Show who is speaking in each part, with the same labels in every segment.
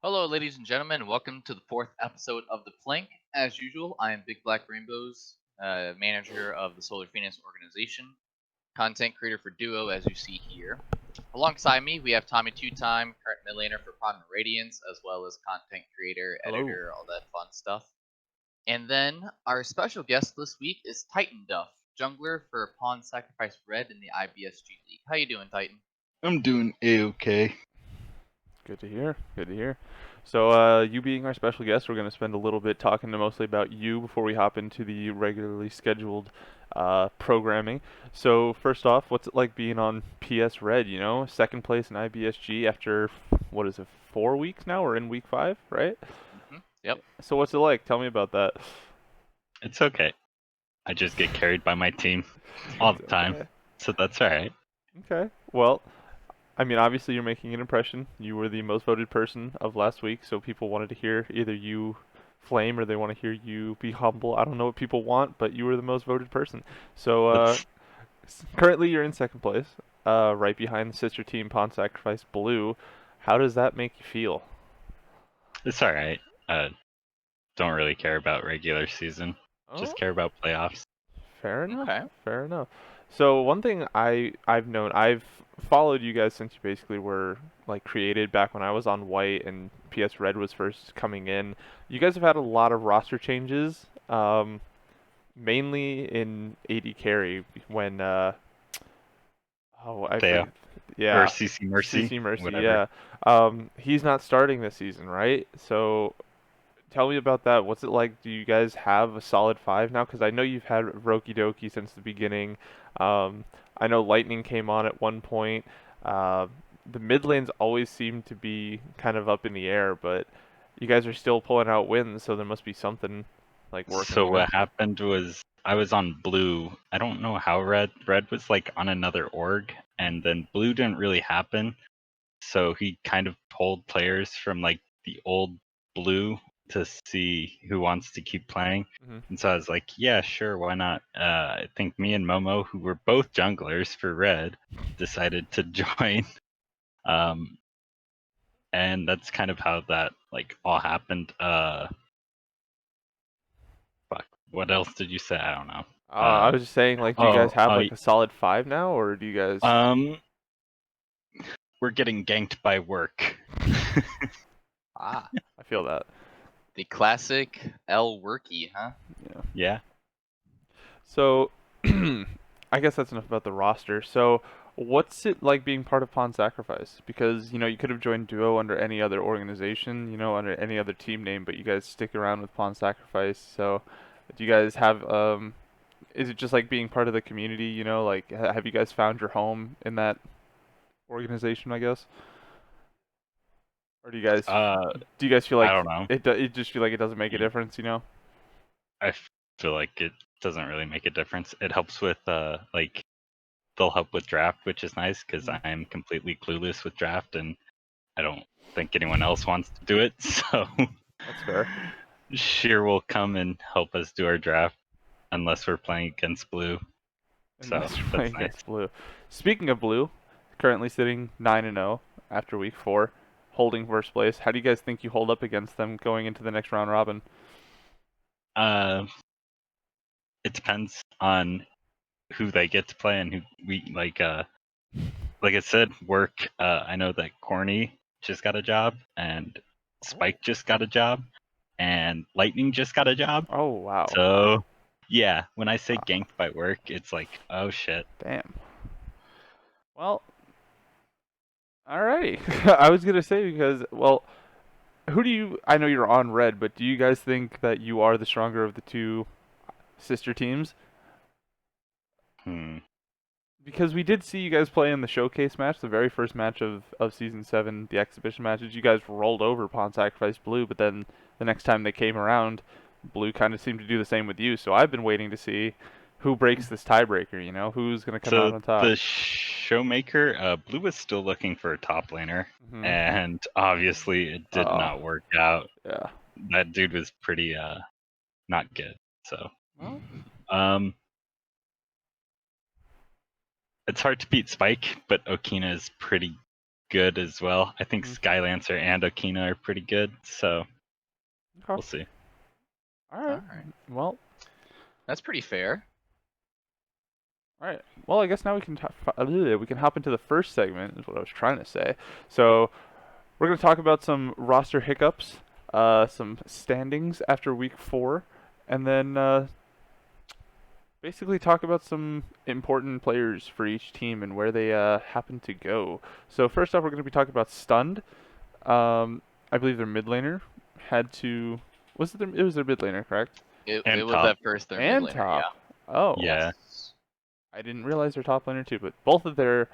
Speaker 1: Hello, ladies and gentlemen. Welcome to the fourth episode of The Plank. As usual, I am BigBlackRainbows, manager of the Solar Phoenix organization, content creator for Duo, as you see here. Alongside me, we have Tommy2Time, current mid laner for Pawn Radiance, as well as content creator,
Speaker 2: Hello.
Speaker 1: editor, all that fun stuff. And then our special guest this week is Titan Duff, jungler for PawnSacrifice Red in the IBSG League. How you doing, Titan?
Speaker 3: I'm doing a-okay.
Speaker 2: Good to hear. Good to hear. So, you being our special guest, we're going to spend a little bit talking mostly about you before we hop into the regularly scheduled programming. So, first off, what's it like being on PS Red? Second place in IBSG after what is it, 4 weeks now? We're in week 5, right?
Speaker 1: Yep.
Speaker 2: So, what's it like? Tell me about that.
Speaker 3: It's okay. I just get carried by my team all the time,
Speaker 2: Okay.
Speaker 3: so that's alright.
Speaker 2: Okay. Well, I mean, obviously you're making an impression. You were the most voted person of last week, so people wanted to hear either you flame or they want to hear you be humble. I don't know what people want, but you were the most voted person. So
Speaker 3: That's
Speaker 2: currently you're in second place, right behind the sister team PawnSacrifice Blue. How does that make you feel?
Speaker 3: it's alright. Don't really care about regular season. Just
Speaker 2: Oh,
Speaker 3: care about playoffs.
Speaker 2: fair enough.
Speaker 1: Okay.
Speaker 2: Fair enough. So one thing I've known, I've followed you guys since you basically were like created back when I was on White and PS Red was first coming in. You guys have had a lot of roster changes, mainly in AD carry when I
Speaker 3: Thea.
Speaker 2: forget.
Speaker 3: Or
Speaker 2: Yeah,
Speaker 3: CC Mercy.
Speaker 2: CC Mercy.
Speaker 3: Whatever.
Speaker 2: Yeah, he's not starting this season, right? So tell me about that. What's it like? Do you guys have a solid five now? Because I know you've had Roki Doki since the beginning. I know Lightning came on at one point. Uh, the mid lanes always seem to be kind of up in the air, but you guys are still pulling out wins, so there must be something like
Speaker 3: So
Speaker 2: working.
Speaker 3: what happened was I was on blue. I don't know how red was like on another org, and then blue didn't really happen. So he kind of pulled players from like the old blue to see who wants to keep playing.
Speaker 2: Hmm.
Speaker 3: And so I was like, yeah, sure, why not? I think me and Momo, who were both junglers for red, decided to join. Um, and that's kind of how that like all happened. Fuck. What else did you say? I don't know.
Speaker 2: I was just saying, like, do you guys
Speaker 3: Oh,
Speaker 2: have like a solid five now, or do you guys?
Speaker 3: we're getting ganked by work.
Speaker 1: Ah,
Speaker 2: I feel that.
Speaker 1: the classic L Worky, huh?
Speaker 2: Yeah.
Speaker 3: Yeah.
Speaker 2: So, I guess that's enough about the roster. So, what's it like being part of Pawn Sacrifice? Because, you could have joined Duo under any other organization, under any other team name, but you guys stick around with Pawn Sacrifice. So, do you guys have, is it just like being part of the community, like, have you guys found your home in that organization, I guess? Or do you guys feel
Speaker 3: I
Speaker 2: like
Speaker 3: don't know.
Speaker 2: it just feel like it doesn't make a difference?
Speaker 3: I feel like it doesn't really make a difference. It helps with like they'll help with draft, which is nice because
Speaker 2: Mhm.
Speaker 3: I'm completely clueless with draft and I don't think anyone else wants to do it. So
Speaker 2: That's fair.
Speaker 3: Sheer will come and help us do our draft unless we're playing against blue. So
Speaker 2: Unless you're
Speaker 3: that's
Speaker 2: playing
Speaker 3: nice.
Speaker 2: against Blue. Speaking of Blue, currently sitting 9-0 after week 4, holding first place. How do you guys think you hold up against them going into the next round robin?
Speaker 3: Uh, it depends on who they get to play and who we like. Like I said, work. I know that Corny just got a job and Spike just got a job and Lightning just got a job.
Speaker 2: Oh, wow.
Speaker 3: So yeah, when I say
Speaker 2: Uh,
Speaker 3: ganked by work, it's like, oh shit.
Speaker 2: Damn. Well, alrighty. I was going to say because, well, I know you're on red, but do you guys think that you are the stronger of the two sister teams?
Speaker 3: Hmm.
Speaker 2: Because we did see you guys play in the showcase match, the very first match of season 7, the exhibition matches. You guys rolled over Pawn Sacrifice Blue, but then the next time they came around, Blue kind of seemed to do the same with you. So I've been waiting to see who breaks this tiebreaker, who's going to come out
Speaker 3: So
Speaker 2: on top.
Speaker 3: the showmaker, Blue was still looking for a top laner,
Speaker 2: Hmm.
Speaker 3: and obviously it did
Speaker 2: Oh,
Speaker 3: not work out.
Speaker 2: yeah.
Speaker 3: That dude was pretty not good. So
Speaker 2: Well,
Speaker 3: um it's hard to beat Spike, but Okina is pretty good as well. I think
Speaker 2: Mhm.
Speaker 3: Skylancer and Okina are pretty good, so
Speaker 2: Okay.
Speaker 3: we'll see.
Speaker 2: All right.
Speaker 1: Alright.
Speaker 2: Well,
Speaker 1: That's pretty fair.
Speaker 2: all right. Well, I guess now we can we can hop into the first segment. Is what I was trying to say. So we're gonna talk about some roster hiccups, some standings after week 4, and then basically talk about some important players for each team and where they happen to go. So first off, we're going to be talking about Stunned. I believe their mid laner had to. Was it their? It was their mid laner, correct?
Speaker 1: It
Speaker 3: And
Speaker 1: was
Speaker 3: top.
Speaker 1: at first their mid
Speaker 2: And
Speaker 1: laner,
Speaker 2: top. Oh,
Speaker 3: Yeah.
Speaker 1: Yes.
Speaker 2: I didn't realize their top laner too. But both of their,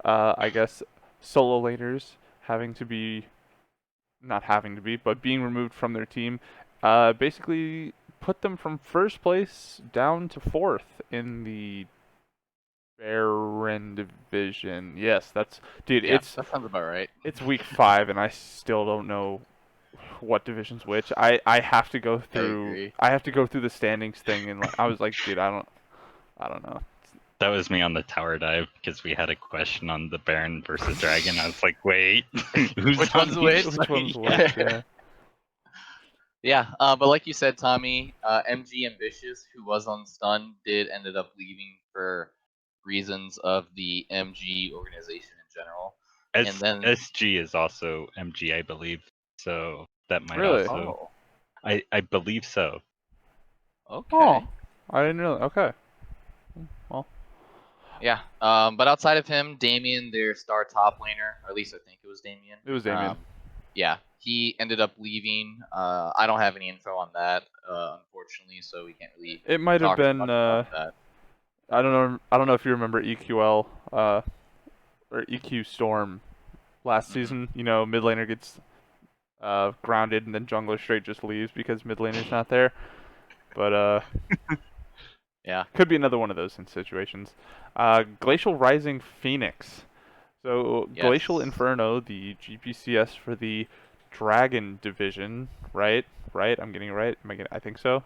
Speaker 2: I guess, solo laners having to be, not having to be, but being removed from their team, basically put them from first place down to 4th in the Baron division. Yes, that's dude.
Speaker 1: Yeah, that sounds about right.
Speaker 2: It's week 5, and I still don't know what division's which. I have to go through.
Speaker 1: agree.
Speaker 2: I have to go through the standings thing, and I was like, dude, I don't know.
Speaker 3: That was me on the tower dive because we had a question on the Baron versus Dragon. I was like, wait, who's
Speaker 1: Which
Speaker 3: on
Speaker 1: one's
Speaker 3: each
Speaker 1: which?
Speaker 2: Which one's
Speaker 3: side?
Speaker 2: which? Yeah.
Speaker 1: Yeah, but like you said, Tommy, MG Ambitious, who was on Stun, ended up leaving for reasons of the MG organization in general. And then
Speaker 3: SG is also MG, I believe. So that might
Speaker 2: Really?
Speaker 3: also. I believe so.
Speaker 1: okay.
Speaker 2: Oh, I didn't know. Okay. Well,
Speaker 1: Yeah. But outside of him, Damien, their star top laner, or at least I think it was Damien.
Speaker 2: it was Damien.
Speaker 1: Yeah, he ended up leaving. I don't have any info on that, unfortunately, so we can't really
Speaker 2: It might have
Speaker 1: talk too
Speaker 2: been.
Speaker 1: much about that.
Speaker 2: I don't know. I don't know if you remember EQL, or EQ Storm last
Speaker 1: Mhm.
Speaker 2: season. You know, mid laner gets grounded, and then jungler straight just leaves because mid laner's not there. But
Speaker 1: Yeah.
Speaker 2: could be another one of those situations. Glacial Rising Phoenix. So Glacial
Speaker 1: Yes.
Speaker 2: Inferno, the GPCS for the Dragon division, right? Right? I'm getting it right. I think so.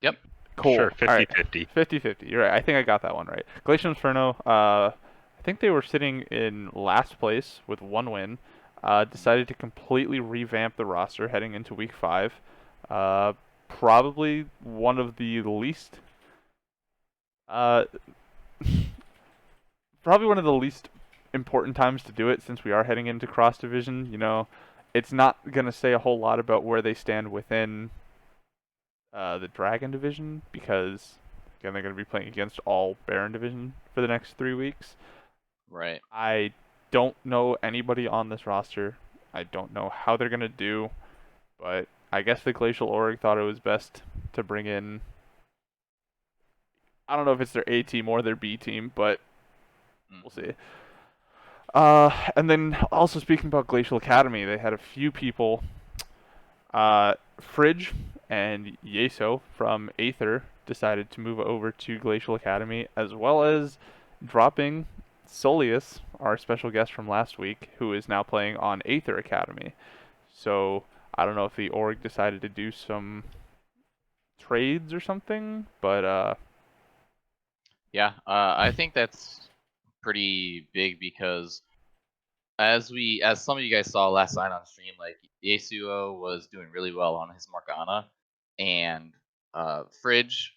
Speaker 1: Yep.
Speaker 2: Cool.
Speaker 3: Sure,
Speaker 2: All right.
Speaker 3: 50-50.
Speaker 2: 50-50. You're right. I think I got that one right. Glacial Inferno. I think they were sitting in last place with 1 win. Decided to completely revamp the roster heading into week 5. Probably one of the least. Uh, probably one of the least important times to do it since we are heading into cross division. You know, it's not gonna say a whole lot about where they stand within the Dragon division because again they're gonna be playing against all Baron division for the next 3 weeks.
Speaker 1: Right.
Speaker 2: I don't know anybody on this roster. I don't know how they're gonna do, but I guess the Glacial Org thought it was best to bring in. I don't know if it's their A team or their B team, but we'll see. And then also speaking about Glacial Academy, they had a few people, Fridge and Yeso from Aether decided to move over to Glacial Academy, as well as dropping Solius, our special guest from last week, who is now playing on Aether Academy. So I don't know if the org decided to do some trades or something, but
Speaker 1: Yeah. I think that's pretty big because as some of you guys saw last night on stream, like Yasuo was doing really well on his Morgana, and Fridge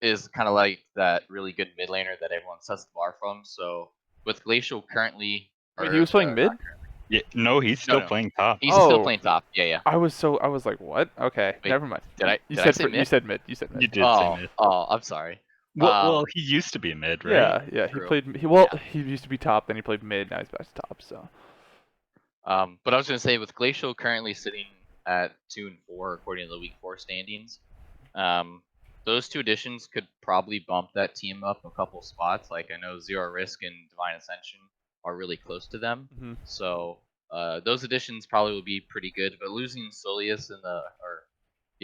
Speaker 1: is kind of like that really good mid laner that everyone sets the bar from. So with Glacial currently,
Speaker 2: wait, he was playing mid?
Speaker 1: not currently.
Speaker 3: Yeah, no, he's still
Speaker 1: No.
Speaker 3: playing top.
Speaker 1: He's still
Speaker 2: Oh.
Speaker 1: playing top. Yeah.
Speaker 2: I was like, what? Okay,
Speaker 1: Wait,
Speaker 2: never mind.
Speaker 1: did I-
Speaker 2: You
Speaker 1: did I
Speaker 2: said
Speaker 1: say
Speaker 2: you
Speaker 1: mid?
Speaker 2: said mid. You said mid.
Speaker 3: You did say
Speaker 1: Oh,
Speaker 3: mid.
Speaker 1: I'm sorry.
Speaker 3: Well, he used to be mid, right?
Speaker 2: Yeah. He
Speaker 1: True.
Speaker 2: played.
Speaker 1: Yeah.
Speaker 2: He used to be top, then he played mid. Now he's back to top. So
Speaker 1: But I was gonna say with Glacial currently sitting at 2 and 4 according to the week 4 standings, those 2 additions could probably bump that team up a couple spots. Like I know Zero Risk and Divine Ascension are really close to them,
Speaker 2: Mhm.
Speaker 1: so those additions probably will be pretty good. But losing Solius in the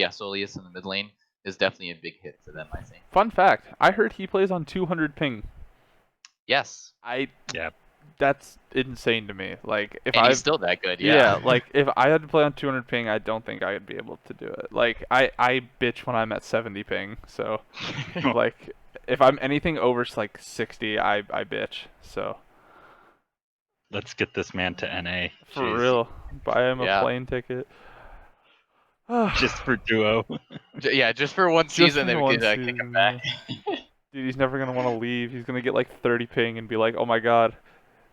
Speaker 1: Solius in the mid lane is definitely a big hit for them, I think.
Speaker 2: Fun fact: I heard he plays on 200 ping.
Speaker 1: Yes,
Speaker 3: Yeah.
Speaker 2: That's insane to me. Like if
Speaker 1: and
Speaker 2: I
Speaker 1: he's still that good.
Speaker 2: yeah,
Speaker 1: Yeah.
Speaker 2: like if I had to play on 200 ping, I don't think I would be able to do it. Like I bitch when I'm at 70 ping. So like if I'm anything over like 60, I bitch. So
Speaker 3: Let's get this man to NA.
Speaker 2: For
Speaker 3: Jeez.
Speaker 2: real. Buy him a
Speaker 1: Yeah.
Speaker 2: plane ticket.
Speaker 3: Just for Duo.
Speaker 1: Yeah, just for one
Speaker 2: Just
Speaker 1: season,
Speaker 2: for
Speaker 1: then we
Speaker 2: one
Speaker 1: could kick him
Speaker 2: season,
Speaker 1: back.
Speaker 2: Dude, he's never gonna want to leave. He's gonna get like 30 ping and be like, "Oh my god."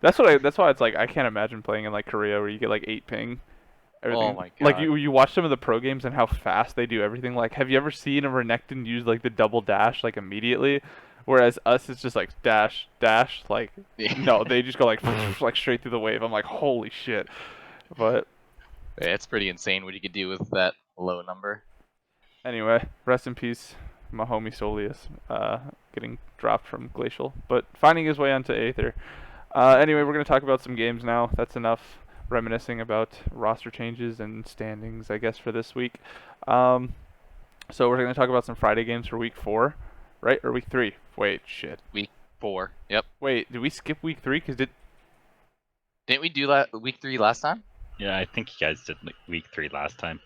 Speaker 2: That's why it's like I can't imagine playing in like Korea where you get like 8 ping.
Speaker 1: Oh
Speaker 2: Everything.
Speaker 1: my
Speaker 2: Like
Speaker 1: god.
Speaker 2: you watch some of the pro games and how fast they do everything. Like, have you ever seen a Renekton use like the double dash like immediately? Whereas us, it's just like dash, dash. Like,
Speaker 1: Yeah.
Speaker 2: no, they just go like like straight through the wave. I'm like, holy shit. But
Speaker 1: Yeah, it's pretty insane what you could do with that low number.
Speaker 2: anyway, rest in peace, my homie Solius, getting dropped from Glacial, but finding his way onto Aether. Anyway, we're gonna talk about some games now. That's enough reminiscing about roster changes and standings, I guess, for this week. So we're gonna talk about some Friday games for week 4, right? Or week 3? Wait, shit.
Speaker 1: Week 4. Yep.
Speaker 2: Wait, did we skip week 3?
Speaker 1: Didn't we do week 3 last time?
Speaker 3: Yeah, I think you guys did like week 3 last time.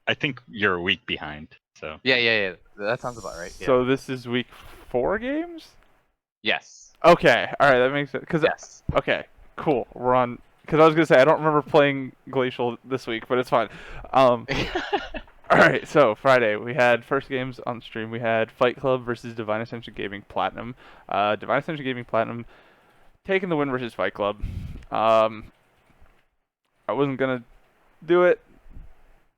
Speaker 3: I think you're a week behind. So
Speaker 1: Yeah. That sounds about right. Yeah.
Speaker 2: So this is week 4 games?
Speaker 1: Yes.
Speaker 2: Okay, all right, that makes sense.
Speaker 1: Yes.
Speaker 2: Okay, cool. We're on. Because I was gonna say I don't remember playing Glacial this week, but it's fine. All right, so Friday we had first games on stream. We had Fight Club versus Divine Ascension Gaming Platinum. Divine Ascension Gaming Platinum taking the win versus Fight Club. I wasn't gonna do it,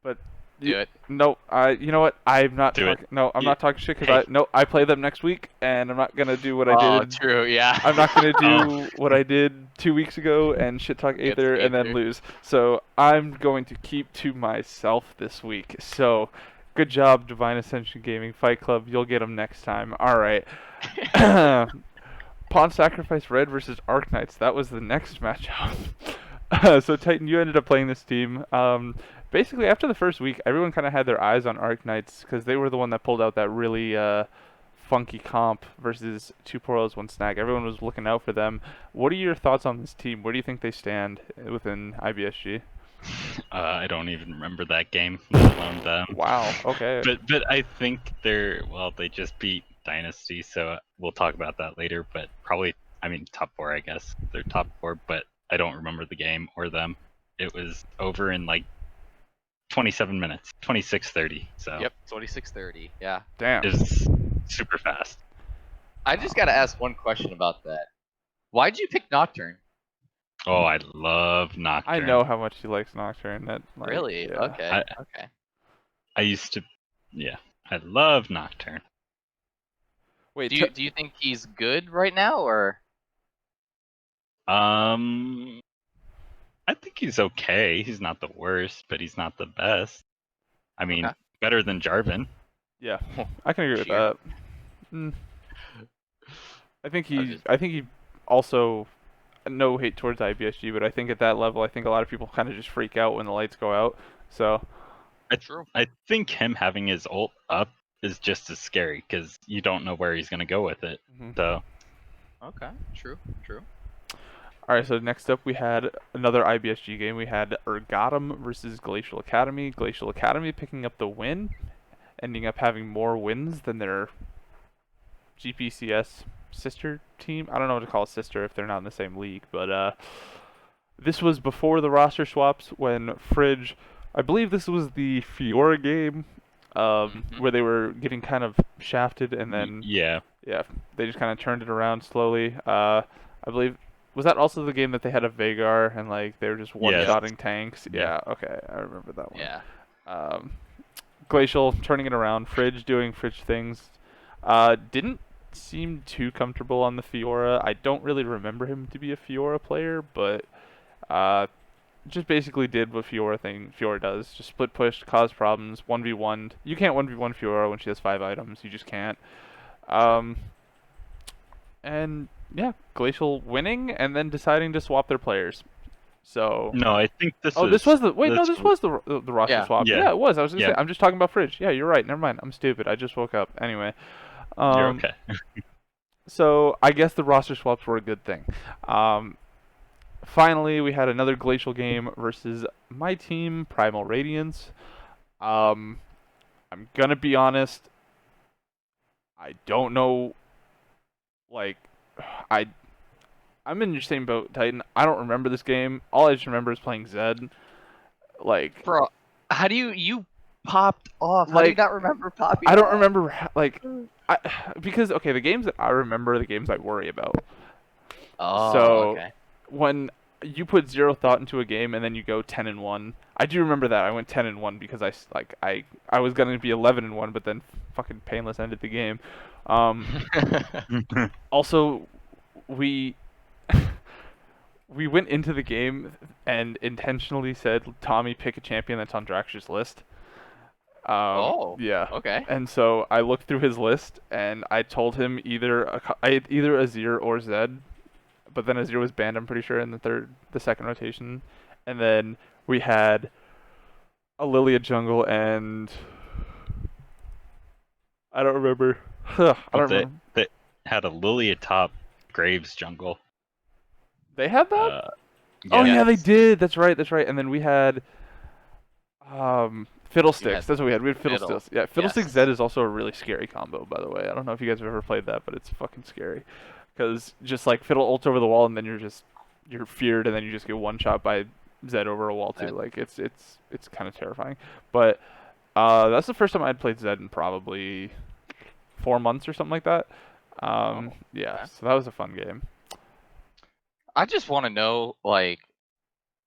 Speaker 2: but
Speaker 1: Do it.
Speaker 2: no. You know what? I'm not
Speaker 3: Do it.
Speaker 2: talking. No, I'm
Speaker 3: You-
Speaker 2: not talking shit because I play them next week, and I'm not gonna do what I
Speaker 1: Oh,
Speaker 2: did.
Speaker 1: true. Yeah.
Speaker 2: I'm not gonna do what I did 2 weeks ago and shit talk
Speaker 1: Against
Speaker 2: Aether and then
Speaker 1: Aether.
Speaker 2: lose. So I'm going to keep to myself this week. So good job, Divine Ascension Gaming Fight Club. You'll get them next time. All right. PawnSacrifice Red versus Arknights. That was the next matchup. So Titan, you ended up playing this team. Basically, after the first week, everyone kind of had their eyes on Arknights because they were the one that pulled out that really funky comp versus 2 Poros, 1 Snag. Everyone was looking out for them. What are your thoughts on this team? Where do you think they stand within IBSG?
Speaker 3: I don't even remember that game, let alone them.
Speaker 2: Wow. Okay.
Speaker 3: But I think they just beat Dynasty, so we'll talk about that later. But probably, I mean, top 4, I guess. They're top 4, but I don't remember the game or them. It was over in like 27 minutes, 26:30. So
Speaker 1: Yep. 26:30. Yeah.
Speaker 2: Damn.
Speaker 3: it was super fast.
Speaker 1: I just gotta ask one question about that. Why'd you pick Nocturne?
Speaker 3: Oh, I love Nocturne.
Speaker 2: I know how much he likes Nocturne. That like,
Speaker 1: Really?
Speaker 2: yeah.
Speaker 1: Okay. Okay.
Speaker 3: I used to, yeah, I love Nocturne.
Speaker 2: Wait.
Speaker 1: Do you think he's good right now, or?
Speaker 3: I think he's okay. He's not the worst, but he's not the best. I mean,
Speaker 1: Okay.
Speaker 3: better than Jarvan.
Speaker 2: Yeah, I can agree with
Speaker 1: Cheer.
Speaker 2: that. Mm. I think
Speaker 1: I was
Speaker 2: he.
Speaker 1: just-
Speaker 2: I think he also. No hate towards IBSG, but I think at that level, I think a lot of people kind of just freak out when the lights go out. So.
Speaker 1: True.
Speaker 3: I think him having his ult up is just as scary because you don't know where he's gonna go with it.
Speaker 2: Mhm.
Speaker 3: So
Speaker 1: Okay. True.
Speaker 2: All right, so next up we had another IBSG game. We had Ergatum versus Glacial Academy. Glacial Academy picking up the win, ending up having more wins than their GPCS sister team. I don't know what to call a sister if they're not in the same league, but this was before the roster swaps when Fridge, I believe this was the Fiora game,
Speaker 1: Mhm.
Speaker 2: where they were getting kind of shafted and then
Speaker 3: yeah,
Speaker 2: they just kind of turned it around slowly. I believe, was that also the game that they had a Vagar and like they were just one-shotting tanks?
Speaker 3: Yeah.
Speaker 2: Yeah, okay, I remember that one.
Speaker 1: Yeah.
Speaker 2: Glacial turning it around, Fridge doing Fridge things. Didn't seem too comfortable on the Fiora. I don't really remember him to be a Fiora player, but just basically did what Fiora does. Just split push, cause problems, 1v1. You can't 1v1 Fiora when she has 5 items. You just can't. And yeah, Glacial winning and then deciding to swap their players. So.
Speaker 3: no, I think this.
Speaker 2: Oh, this was the the roster
Speaker 1: Yeah.
Speaker 2: swap.
Speaker 3: Yeah.
Speaker 2: Yeah, it was. I was gonna
Speaker 3: Yeah.
Speaker 2: say. I'm just talking about Fridge. Yeah, you're right. Never mind. I'm stupid. I just woke up. Anyway.
Speaker 3: You're okay.
Speaker 2: So I guess the roster swaps were a good thing. Finally, we had another Glacial game versus my team, Primal Radiance. I'm gonna be honest. I don't know. Like, I I'm in your same boat, Titan. I don't remember this game. All I just remember is playing Zed. Like,
Speaker 1: Bro, how do you popped off? How do you
Speaker 2: like
Speaker 1: not remember popping
Speaker 2: I don't
Speaker 1: off?
Speaker 2: remember I because okay, the games that I remember are the games I worry about.
Speaker 1: Oh,
Speaker 2: So
Speaker 1: okay.
Speaker 2: when you put zero thought into a game and then you go 10-1, I do remember that I went 10-1 because I was gonna be 11-1, but then fucking Painless ended the game. Also, we we went into the game and intentionally said, Tommy, pick a champion that's on Drax's list.
Speaker 1: Oh,
Speaker 2: Yeah.
Speaker 1: okay.
Speaker 2: And so I looked through his list and I told him either Azir or Zed, but then Azir was banned, I'm pretty sure, in the second rotation. And then we had a Lilia jungle and I don't remember. I don't remember.
Speaker 3: They had a Lilia top Graves jungle.
Speaker 2: They had that?
Speaker 3: Yeah.
Speaker 2: Oh yeah, they
Speaker 1: Yes.
Speaker 2: did. That's right. That's right. And then we had Fiddlesticks. That's what we had. We had
Speaker 1: Fiddle.
Speaker 2: Fiddlesticks. Yeah, Fiddlesticks
Speaker 1: Yes.
Speaker 2: Zed is also a really scary combo, by the way. I don't know if you guys have ever played that, but it's fucking scary. Because just like Fiddle ults over the wall, and then you're feared, and then you just get one shot by Zed over a wall too.
Speaker 1: Zed.
Speaker 2: Like it's kind of terrifying. But that's the first time I'd played Zed in probably 4 months or something like that. Yeah,
Speaker 1: okay.
Speaker 2: so that was a fun game.
Speaker 1: I just want to know, like,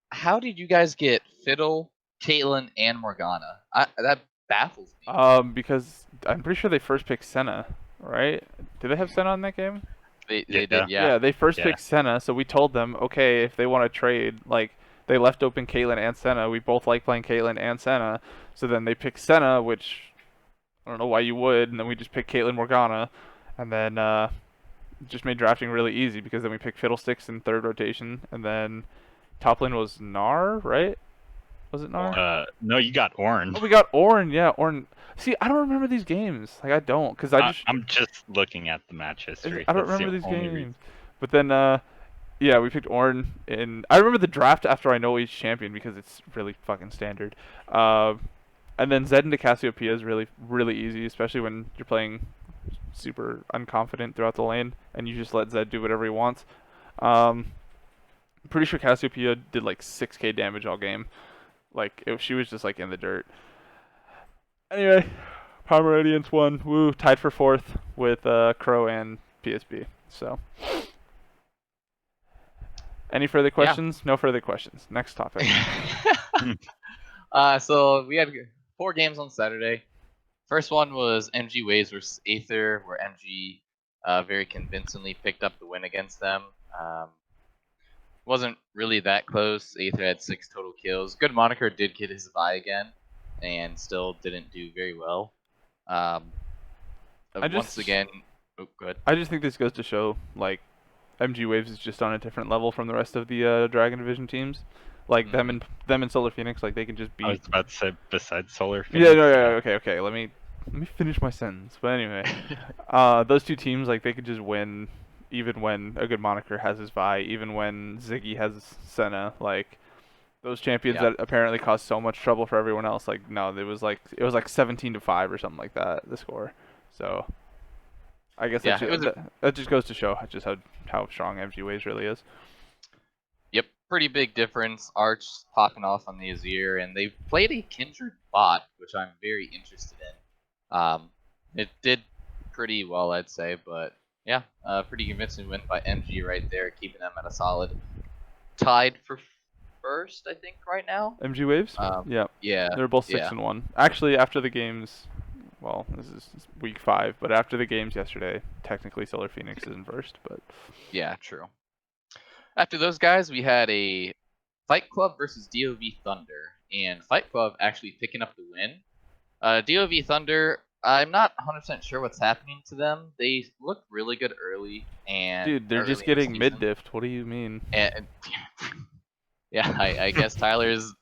Speaker 1: how did you guys get Fiddle, Caitlyn, and Morgana? That baffles me.
Speaker 2: Because I'm pretty sure they first picked Senna, right? Did they have Senna in that game?
Speaker 1: They
Speaker 3: Yeah.
Speaker 1: did, yeah.
Speaker 2: Yeah, they first
Speaker 3: Yeah.
Speaker 2: picked Senna, so we told them, okay, if they want to trade, like, they left open Caitlyn and Senna. We both like playing Caitlyn and Senna, so then they picked Senna, which I don't know why you would, and then we just picked Caitlyn Morgana, and then just made drafting really easy because then we picked Fiddlesticks in third rotation, and then top lane was Gnar, right? Was it Gnar?
Speaker 3: No, you got Ornn.
Speaker 2: Oh, we got Ornn, yeah, Ornn. See, I don't remember these games. Like, I don't, because
Speaker 3: I'm just looking at the match history.
Speaker 2: I don't
Speaker 3: That's
Speaker 2: remember
Speaker 3: the
Speaker 2: these
Speaker 3: only
Speaker 2: games.
Speaker 3: reason.
Speaker 2: But then, yeah, we picked Ornn in. I remember the draft after I know each champion because it's really fucking standard. And then Zed into Cassiopeia is really, really easy, especially when you're playing super unconfident throughout the lane and you just let Zed do whatever he wants. Pretty sure Cassiopeia did like 6k damage all game. Like, she was just like in the dirt. Anyway, Pomeranians won. Woo, tied for fourth with Crow and PSB. So, any further questions? No further questions. Next topic.
Speaker 1: So we had 4 games on Saturday. First one was MG Waves versus Aether, where MG very convincingly picked up the win against them. Wasn't really that close. Aether had 6 total kills. Good Moniker did get his Vi again, and still didn't do very well. Once again, oh, good.
Speaker 2: I just think this goes to show, like, MG Waves is just on a different level from the rest of the Dragon Division teams. Like, them and Solar Phoenix, like, they can just beat.
Speaker 3: I was about to say besides Solar Phoenix.
Speaker 2: Yeah, no, yeah, okay. Let me finish my sentence. But anyway, those two teams, like, they could just win, even when a good Moniker has his Vi, even when Ziggy has Senna. Like, those champions that apparently caused so much trouble for everyone else. Like, no, it was like 17-5 or something like that. The score. So, I guess that just goes to show just how strong MG Waves really is.
Speaker 1: Yep, pretty big difference. Arch popping off on the Azir, and they played a Kindred bot, which I'm very interested in. It did pretty well, I'd say, but yeah, pretty convincing win by MG right there, keeping them at a solid tied for first, I think, right now.
Speaker 2: MG Waves? Yeah.
Speaker 1: Yeah.
Speaker 2: They're both 6-1. Actually, after the games, well, this is week 5, but after the games yesterday, technically Solar Phoenix is in first, but
Speaker 1: yeah, true. After those guys, we had a Fight Club versus DOV Thunder, and Fight Club actually picking up the win. DOV Thunder, I'm not 100% sure what's happening to them. They look really good early, and
Speaker 2: dude, they're just getting mid-diffed. What do you mean?
Speaker 1: And yeah, I guess Tyler's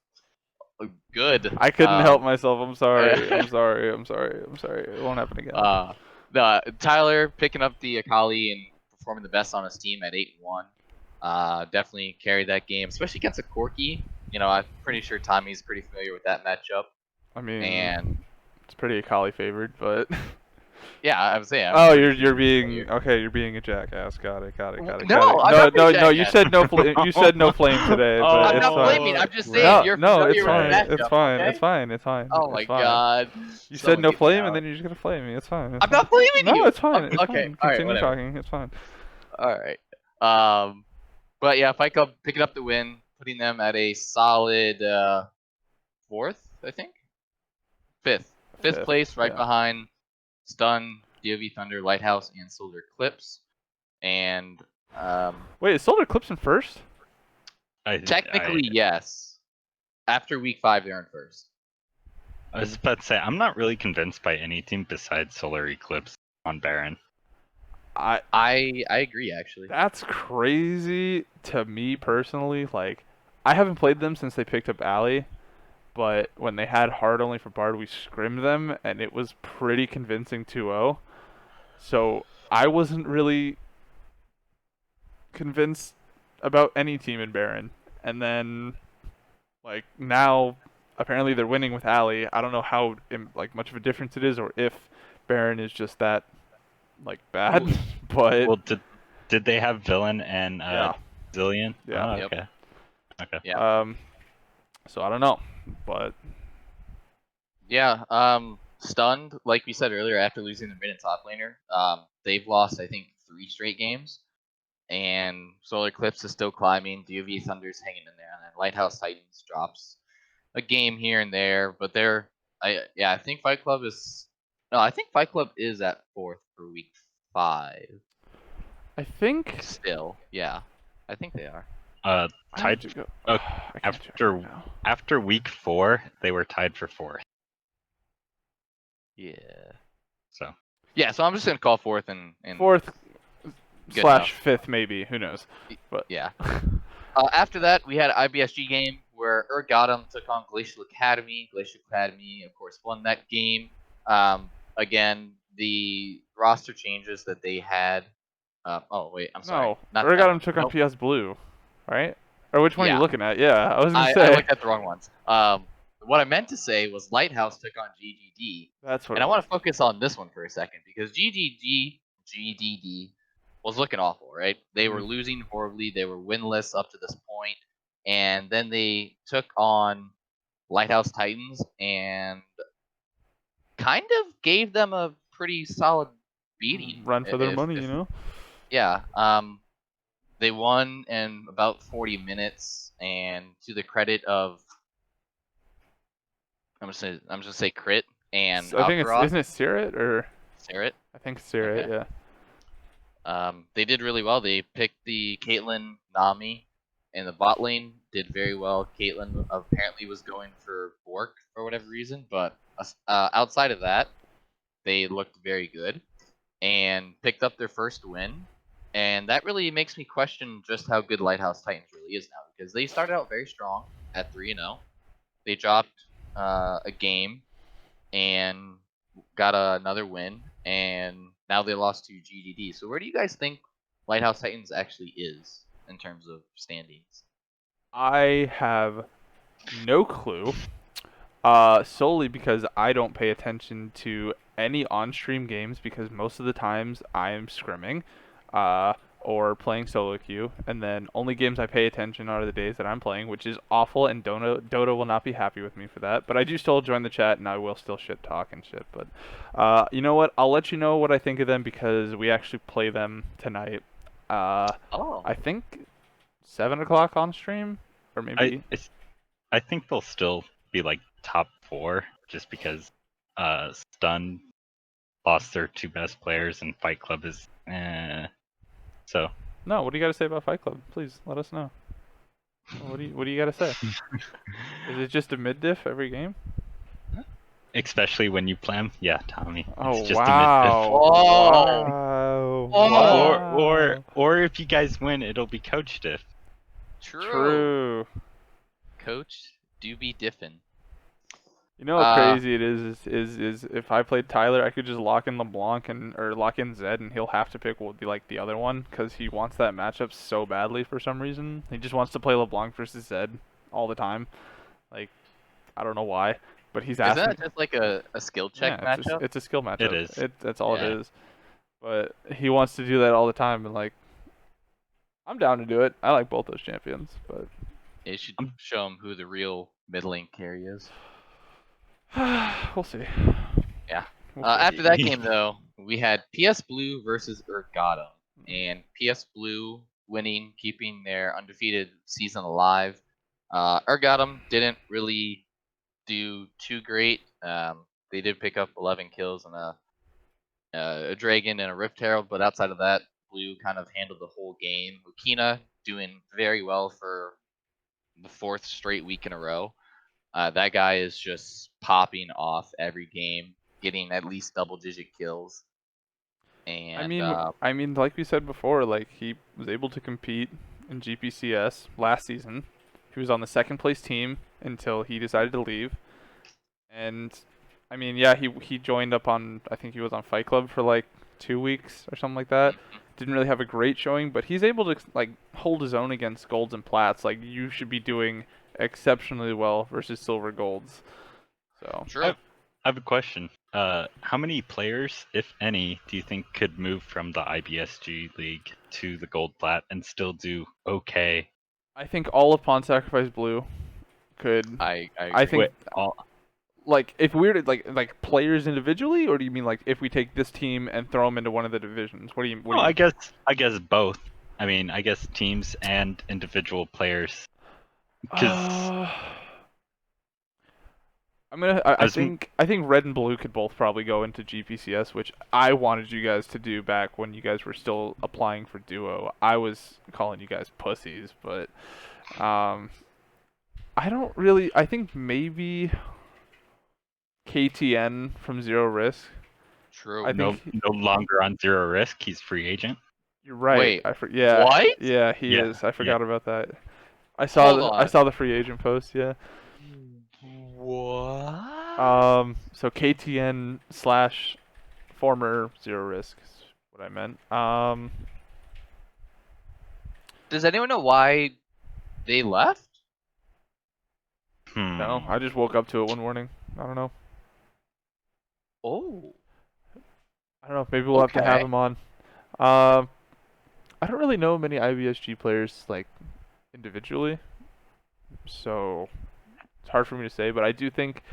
Speaker 1: good.
Speaker 2: I couldn't help myself. I'm sorry. I'm sorry. It won't happen again.
Speaker 1: Tyler picking up the Akali and performing the best on his team at 8-1. Definitely carried that game, especially against a Corki. You know, I'm pretty sure Tommy's pretty familiar with that matchup.
Speaker 2: I mean,
Speaker 1: and
Speaker 2: it's pretty Akali favored, but
Speaker 1: Yeah, I'm saying.
Speaker 2: Oh,
Speaker 1: pretty
Speaker 2: you're
Speaker 1: sure
Speaker 2: being
Speaker 1: you're-
Speaker 2: okay. You're being a jackass. Got it. Got it. Got it.
Speaker 1: No,
Speaker 2: Got it.
Speaker 1: I'm
Speaker 2: No,
Speaker 1: not being
Speaker 2: no,
Speaker 1: a
Speaker 2: no. You
Speaker 1: jackass.
Speaker 2: said no flame. You said no flame today, but
Speaker 1: I'm
Speaker 2: it's
Speaker 1: not
Speaker 2: fine.
Speaker 1: blaming. I'm just
Speaker 3: Right.
Speaker 1: saying
Speaker 2: No,
Speaker 1: you're
Speaker 2: no,
Speaker 1: familiar
Speaker 2: it's
Speaker 1: with
Speaker 2: fine.
Speaker 1: the matchup.
Speaker 2: It's fine.
Speaker 1: Okay?
Speaker 2: It's fine. It's fine.
Speaker 1: Oh my
Speaker 2: it's fine.
Speaker 1: god.
Speaker 2: You said
Speaker 1: Someone
Speaker 2: no
Speaker 1: get me
Speaker 2: flame, and
Speaker 1: out.
Speaker 2: then you're just gonna flame me. It's fine. It's
Speaker 1: I'm not blaming
Speaker 2: no,
Speaker 1: you.
Speaker 2: it's fine. It's
Speaker 1: Okay.
Speaker 2: fine.
Speaker 1: All right.
Speaker 2: Continue
Speaker 1: Whatever.
Speaker 2: talking. It's fine.
Speaker 1: All right. But yeah, Fight Club picking up the win, putting them at a solid fourth, I think. Fifth
Speaker 2: Fifth,
Speaker 1: place, right
Speaker 2: yeah.
Speaker 1: behind Stun, DOV Thunder, Lighthouse, and Solar Eclipse. And
Speaker 2: Wait, is Solar Eclipse in first?
Speaker 1: technically, yes. After week 5, they're in first.
Speaker 3: I was about to say, I'm not really convinced by any team besides Solar Eclipse on Baron.
Speaker 1: I agree, actually.
Speaker 2: That's crazy to me personally. Like, I haven't played them since they picked up Alley, but when they had hard only for Bard, we scrimmed them, and it was pretty convincing 2-0. So I wasn't really convinced about any team in Baron. And then, like, now, apparently they're winning with Alley. I don't know how like much of a difference it is, or if Baron is just that like bad. But
Speaker 3: Well, did they have Villain and
Speaker 2: yeah.
Speaker 3: Zillion?
Speaker 2: Yeah.
Speaker 3: Oh,
Speaker 1: Yep.
Speaker 3: okay. Okay.
Speaker 1: Yeah.
Speaker 2: So I don't know, but
Speaker 1: Yeah, Stunned, like we said earlier, after losing the mid and top laner, they've lost, I think, 3 straight games. And Solar Eclipse is still climbing, DOV Thunder's hanging in there, and then Lighthouse Titans drops a game here and there, but I think Fight Club is at 4th for week 5.
Speaker 2: I think
Speaker 1: Still, yeah. I think they are.
Speaker 2: I have
Speaker 3: Tied
Speaker 2: to go.
Speaker 3: uh,
Speaker 2: I can't check
Speaker 3: after
Speaker 2: right now.
Speaker 3: after week 4, they were tied for 4th.
Speaker 1: Yeah.
Speaker 3: So
Speaker 1: Yeah, so I'm just gonna call 4th and
Speaker 2: Fourth
Speaker 1: Good
Speaker 2: slash
Speaker 1: enough.
Speaker 2: fifth maybe. Who knows? But
Speaker 1: yeah. After that, we had an IBSG game where Urgatum took on Glacial Academy. Glacial Academy, of course, won that game. Again, the roster changes that they had. Oh wait, I'm sorry.
Speaker 2: no,
Speaker 1: Not
Speaker 2: Urgatum
Speaker 1: that.
Speaker 2: took
Speaker 1: Nope.
Speaker 2: on PS Blue, right? Or which one are
Speaker 1: Yeah.
Speaker 2: you looking at? Yeah, I was gonna
Speaker 1: I
Speaker 2: say.
Speaker 1: looked at the wrong ones. What I meant to say was Lighthouse took on GGD.
Speaker 2: That's what.
Speaker 1: And I want to focus on this one for a second because GDD was looking awful, right? They were losing horribly. They were winless up to this point, and then they took on Lighthouse Titans and kind of gave them a pretty solid beating.
Speaker 2: Run for their money, you know.
Speaker 1: Yeah. They won in about 40 minutes, and to the credit of, I'm just gonna say Crit and
Speaker 2: I think it's
Speaker 1: Alcaraz,
Speaker 2: isn't it Sirit or
Speaker 1: Sarret.
Speaker 2: I think Sirit,
Speaker 1: Okay.
Speaker 2: yeah.
Speaker 1: They did really well. They picked the Caitlyn Nami in the bot lane. Did very well. Caitlyn apparently was going for Bork for whatever reason, but outside of that, they looked very good and picked up their first win. And that really makes me question just how good Lighthouse Titans really is now, because they started out very strong at 3-0. They dropped a game and got another win, and now they lost to GDD. So where do you guys think Lighthouse Titans actually is in terms of standings?
Speaker 2: I have no clue. Solely because I don't pay attention to any on-stream games because most of the times I am scrimming, or playing solo queue, and then only games I pay attention are the days that I'm playing, which is awful, and Dota will not be happy with me for that. But I do still join the chat, and I will still shit talk and shit. But you know what? I'll let you know what I think of them because we actually play them tonight. I think 7 o'clock on stream, or maybe.
Speaker 3: I think they'll still be like top 4 just because Stun lost their 2 best players and Fight Club is so.
Speaker 2: No, what do you got to say about Fight Club? Please let us know. What do you got to say? Is it just a mid diff every game?
Speaker 3: Especially when you play them, yeah, Tommy.
Speaker 2: Oh
Speaker 3: it's just
Speaker 2: wow!
Speaker 1: Oh.
Speaker 2: Wow!
Speaker 3: Wow. Or if you guys win, it'll be coach diff.
Speaker 2: True.
Speaker 1: Coach do be diffin'.
Speaker 2: You know how crazy it is if I played Tyler, I could just lock in LeBlanc or lock in Zed, and he'll have to pick the other one because he wants that matchup so badly for some reason. He just wants to play LeBlanc versus Zed all the time. Like, I don't know why, but he's
Speaker 1: Isn't
Speaker 2: asking.
Speaker 1: that just like a skill check
Speaker 2: Yeah,
Speaker 1: matchup?
Speaker 2: it's a skill matchup.
Speaker 3: It is.
Speaker 2: That's all
Speaker 1: Yeah.
Speaker 2: it is. But he wants to do that all the time, and like, I'm down to do it. I like both those champions, but
Speaker 1: You should show him who the real mid lane carry is.
Speaker 2: we'll see.
Speaker 1: Yeah.
Speaker 2: We'll see.
Speaker 1: After that game, though, we had PS Blue versus Urgatum, and PS Blue winning, keeping their undefeated season alive. Urgatum didn't really do too great. They did pick up 11 kills and a dragon and a Rift Herald, but outside of that, Blue kind of handled the whole game. Lukina doing very well for the 4th straight week in a row. That guy is just popping off every game, getting at least double-digit kills. And
Speaker 2: I mean, like we said before, like he was able to compete in GPCS last season. He was on the second place team until he decided to leave. And I mean, yeah, he joined up on, I think he was on Fight Club for like 2 weeks or something like that. Didn't really have a great showing, but he's able to like hold his own against golds and plats. Like you should be doing exceptionally well versus silver golds. So
Speaker 1: true.
Speaker 3: I have a question. How many players, if any, do you think could move from the IBSG league to the gold plat and still do okay?
Speaker 2: I think all of PawnSacrifice Blue could.
Speaker 1: I
Speaker 2: I think
Speaker 3: Wait, all,
Speaker 2: like if we were to like players individually, or do you mean like if we take this team and throw them into one of the divisions? What do you? What
Speaker 3: no,
Speaker 2: do you
Speaker 3: I guess both. I mean, I guess teams and individual players. Because
Speaker 2: I think Red and Blue could both probably go into GPCS, which I wanted you guys to do back when you guys were still applying for Duo. I was calling you guys pussies, but I don't really. I think maybe KTN from Zero Risk.
Speaker 1: true.
Speaker 2: I
Speaker 3: no
Speaker 2: think
Speaker 3: longer on zero risk. He's free agent.
Speaker 2: you're right.
Speaker 1: Wait,
Speaker 2: Yeah.
Speaker 1: what?
Speaker 2: Yeah, he
Speaker 3: Yeah,
Speaker 2: is. I forgot about that.
Speaker 1: Hold
Speaker 2: I
Speaker 1: on.
Speaker 2: saw the free agent post. Yeah.
Speaker 1: What?
Speaker 2: So KTN slash former Zero Risk is what I meant.
Speaker 1: Does anyone know why they left?
Speaker 2: No, I just woke up to it one morning. I don't know.
Speaker 1: Oh.
Speaker 2: I don't know. Maybe we'll have to have
Speaker 1: Okay.
Speaker 2: him on. I don't really know many IBSG players like individually, so it's hard for me to say. But I do think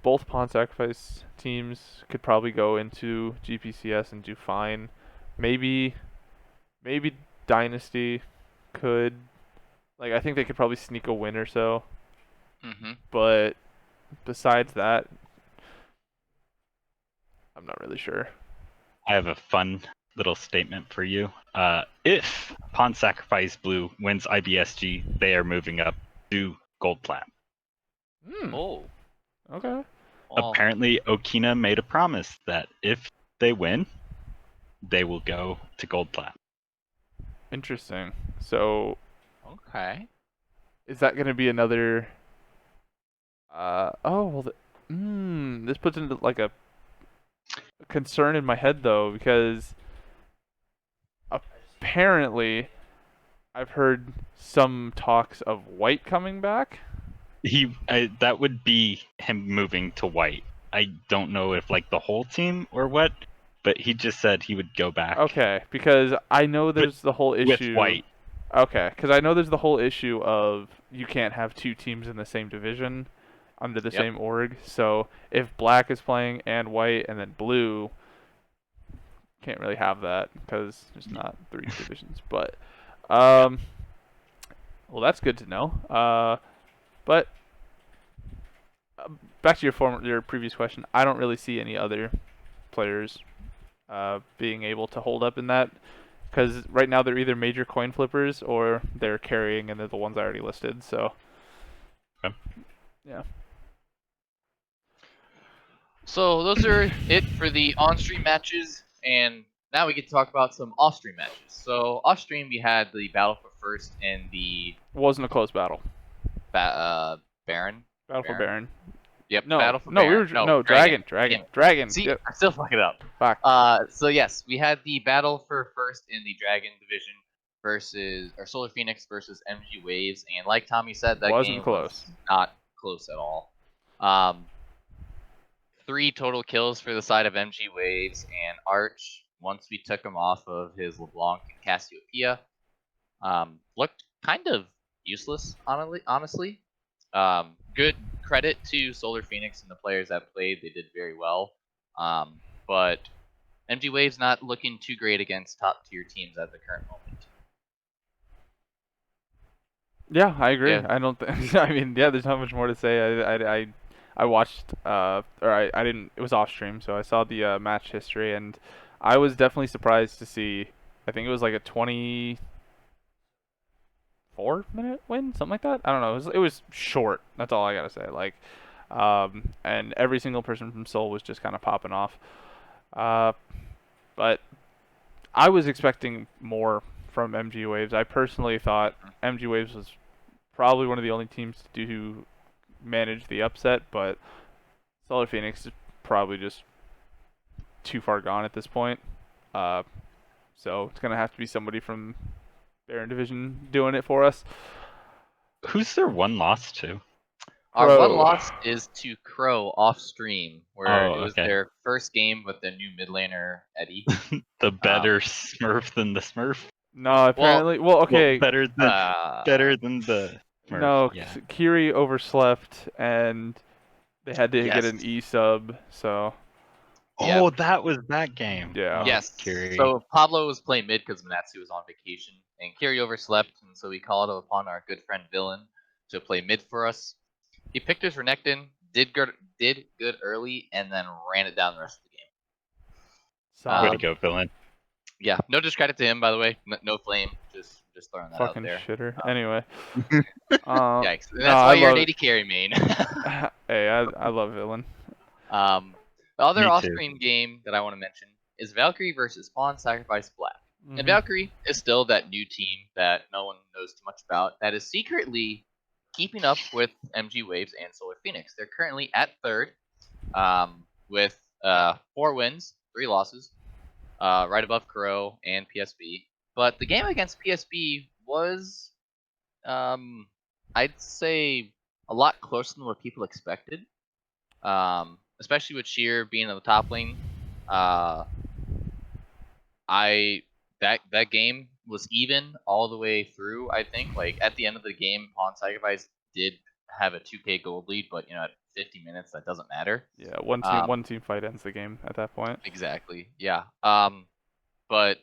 Speaker 2: both PawnSacrifice teams could probably go into GPCS and do fine. Maybe Dynasty could. Like I think they could probably sneak a win or so. But besides that, I'm not really sure.
Speaker 3: I have a fun little statement for you. If PawnSacrifice Blue wins IBSG, they are moving up to gold plat.
Speaker 1: Oh.
Speaker 2: Okay.
Speaker 1: Well,
Speaker 3: Apparently, Okina made a promise that if they win, they will go to gold plat.
Speaker 2: Interesting. So
Speaker 1: okay.
Speaker 2: is that going to be another? Oh well. This puts into like a concern in my head though, because apparently I've heard some talks of White coming back.
Speaker 3: That would be him moving to white. I don't know if like the whole team or what, but he just said he would go back.
Speaker 2: Okay, because I know there's the whole issue
Speaker 3: with white.
Speaker 2: Okay, because I know there's the whole issue of you can't have two teams in the same division under the same org. So if black is playing and white and then blue, can't really have that because there's not 3 divisions. But well, that's good to know. But back to your previous question, I don't really see any other players being able to hold up in that. Because right now they're either major coin flippers or they're carrying, and they're the ones I already listed. So, yeah.
Speaker 1: So those are it for the on-stream matches, and now we get to talk about some off-stream matches. So off-stream we had the battle for first in the
Speaker 2: Wasn't a close battle.
Speaker 1: Baron.
Speaker 2: Battle for Baron.
Speaker 1: Yep.
Speaker 2: No,
Speaker 1: Battle for
Speaker 2: no,
Speaker 1: Baron.
Speaker 2: Dragon.
Speaker 1: See,
Speaker 2: Yep.
Speaker 1: I still fuck it up.
Speaker 2: Fuck.
Speaker 1: So yes, we had the battle for first in the Dragon division versus Solar Phoenix versus MG Waves, and like Tommy said, that
Speaker 2: Wasn't
Speaker 1: game
Speaker 2: close.
Speaker 1: was not close at all. 3 total kills for the side of MG Waves and Arch once we took him off of his LeBlanc and Cassiopeia. Looked kind of useless, honestly. Good credit to Solar Phoenix and the players that played. They did very well. But MG Waves not looking too great against top tier teams at the current moment.
Speaker 2: Yeah, I agree.
Speaker 1: Yeah.
Speaker 2: I don't think. I mean, yeah, there's not much more to say. I watched, or I didn't. It was off stream, so I saw the match history, and I was definitely surprised to see. I think it was like a 24-minute win, something like that. I don't know. It was short. That's all I gotta say. Like, and every single person from Seoul was just kind of popping off. But I was expecting more from MG Waves. I personally thought MG Waves was probably one of the only teams to manage the upset, but Solar Phoenix is probably just too far gone at this point. So it's gonna have to be somebody from Baron Division doing it for us.
Speaker 3: Who's their one loss to?
Speaker 1: Our one
Speaker 2: Crow.
Speaker 1: loss is to Crow off stream, where
Speaker 3: Oh,
Speaker 1: it was
Speaker 3: okay.
Speaker 1: their first game with the new mid laner Eddie.
Speaker 3: The better Smurf than the Smurf.
Speaker 2: No, apparently. Well, okay.
Speaker 3: Well, better than the Smurf.
Speaker 2: No,
Speaker 3: Yeah.
Speaker 2: Kiri overslept, and they had to get an
Speaker 1: Yes.
Speaker 2: E sub. So
Speaker 1: Yeah.
Speaker 3: Oh, that was that game.
Speaker 2: Yeah.
Speaker 3: Oh,
Speaker 1: Yes.
Speaker 3: Kiri.
Speaker 1: So Pablo was playing mid because Manatsu was on vacation, and Kiri overslept, and so we called upon our good friend Villain to play mid for us. He picked his Renekton, did good early, and then ran it down the rest of the game.
Speaker 3: Way to go, Villain.
Speaker 1: Yeah, no discredit to him, by the way. No flame, just throwing that
Speaker 2: fucking
Speaker 1: out there.
Speaker 2: shitter. Anyway.
Speaker 1: Yikes. And
Speaker 2: no,
Speaker 1: that's why
Speaker 2: I
Speaker 1: you're
Speaker 2: love
Speaker 1: an AD carry main.
Speaker 2: Hey, I love Villain.
Speaker 1: The other
Speaker 3: Me too.
Speaker 1: off-screen game that I want to mention is Valkyrie versus PawnSacrifice Black. And
Speaker 2: Mhm.
Speaker 1: Valkyrie is still that new team that no one knows too much about that is secretly keeping up with MG Waves and Solar Phoenix. They're currently at third with 4 wins, 3 losses, right above Crow and PSB. But the game against PSB was, I'd say, a lot closer than what people expected. Especially with Sheer being in the top lane. That game was even all the way through. I think like at the end of the game, PawnSacrifice did have a 2K gold lead, but at 50 minutes that doesn't matter.
Speaker 2: Yeah, one team fight ends the game at that point.
Speaker 1: Exactly. Yeah. But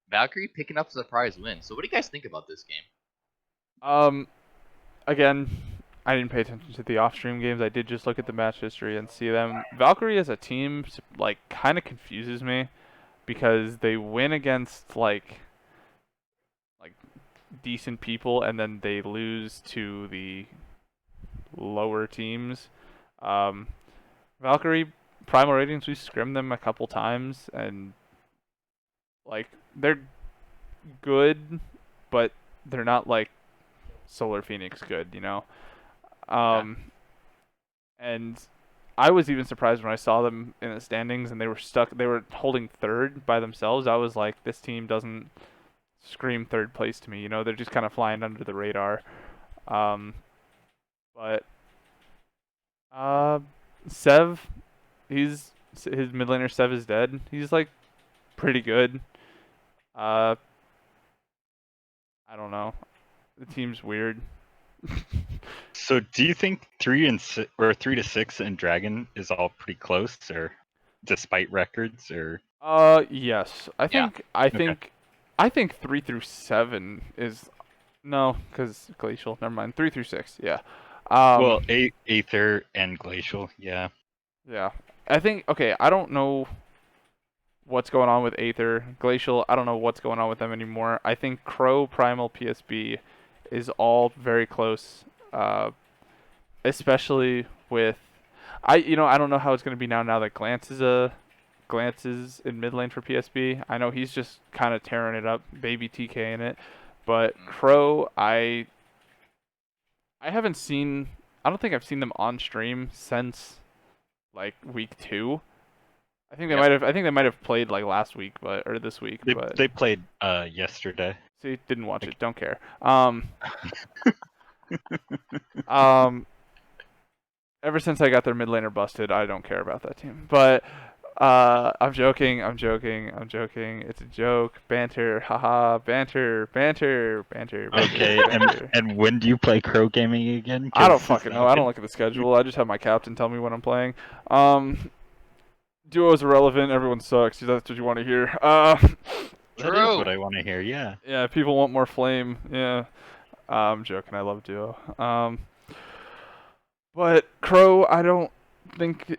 Speaker 1: Valkyrie picking up a surprise win. So what do you guys think about this game?
Speaker 2: Again, I didn't pay attention to the off-stream games. I did just look at the match history and see them. Valkyrie as a team, like, kind of confuses me because they win against like decent people and then they lose to the lower teams. Valkyrie Primal Radiance, we scrimmed them a couple times and like they're good, but they're not like Solar Phoenix good, And I was even surprised when I saw them in the standings and they were holding third by themselves. I was like, this team doesn't scream third place to me, they're just kind of flying under the radar. But Sev, his mid laner Sev is dead. He's like pretty good. I don't know. The team's weird.
Speaker 3: So, do you think 3 to 6 in Dragon is all pretty close, or despite records, or?
Speaker 2: Yes.
Speaker 1: Yeah.
Speaker 2: I think 3 through 7 is because Glacial. Never mind. 3 through 6. Yeah.
Speaker 3: Well, Aether and Glacial, yeah.
Speaker 2: Yeah. I think I don't know what's going on with Aether, Glacial. I don't know what's going on with them anymore. I think Crow, Primal, PSB is all very close. Especially with I don't know how it's going to be now that Glance is in mid lane for PSB. I know he's just kind of tearing it up, baby TK in it. But Crow, I don't think I've seen them on stream since like week 2. I think they might have played like last week, or this week.
Speaker 3: They played yesterday.
Speaker 2: See, didn't watch it. Don't care. ever since I got their mid laner busted, I don't care about that team. But I'm joking. It's a joke. Banter. Haha. Banter.
Speaker 3: Okay,
Speaker 2: Banter.
Speaker 3: and when do you play Crow Gaming again?
Speaker 2: I don't
Speaker 3: 'Cause
Speaker 2: fucking know. I don't look at the schedule. I just have my captain tell me when I'm playing. Duo is irrelevant. Everyone sucks. That's what you want to hear.
Speaker 3: that is
Speaker 1: True.
Speaker 3: what I want to hear. Yeah.
Speaker 2: Yeah, people want more flame. Yeah. I'm joking. I love Duo. But Crow, I don't think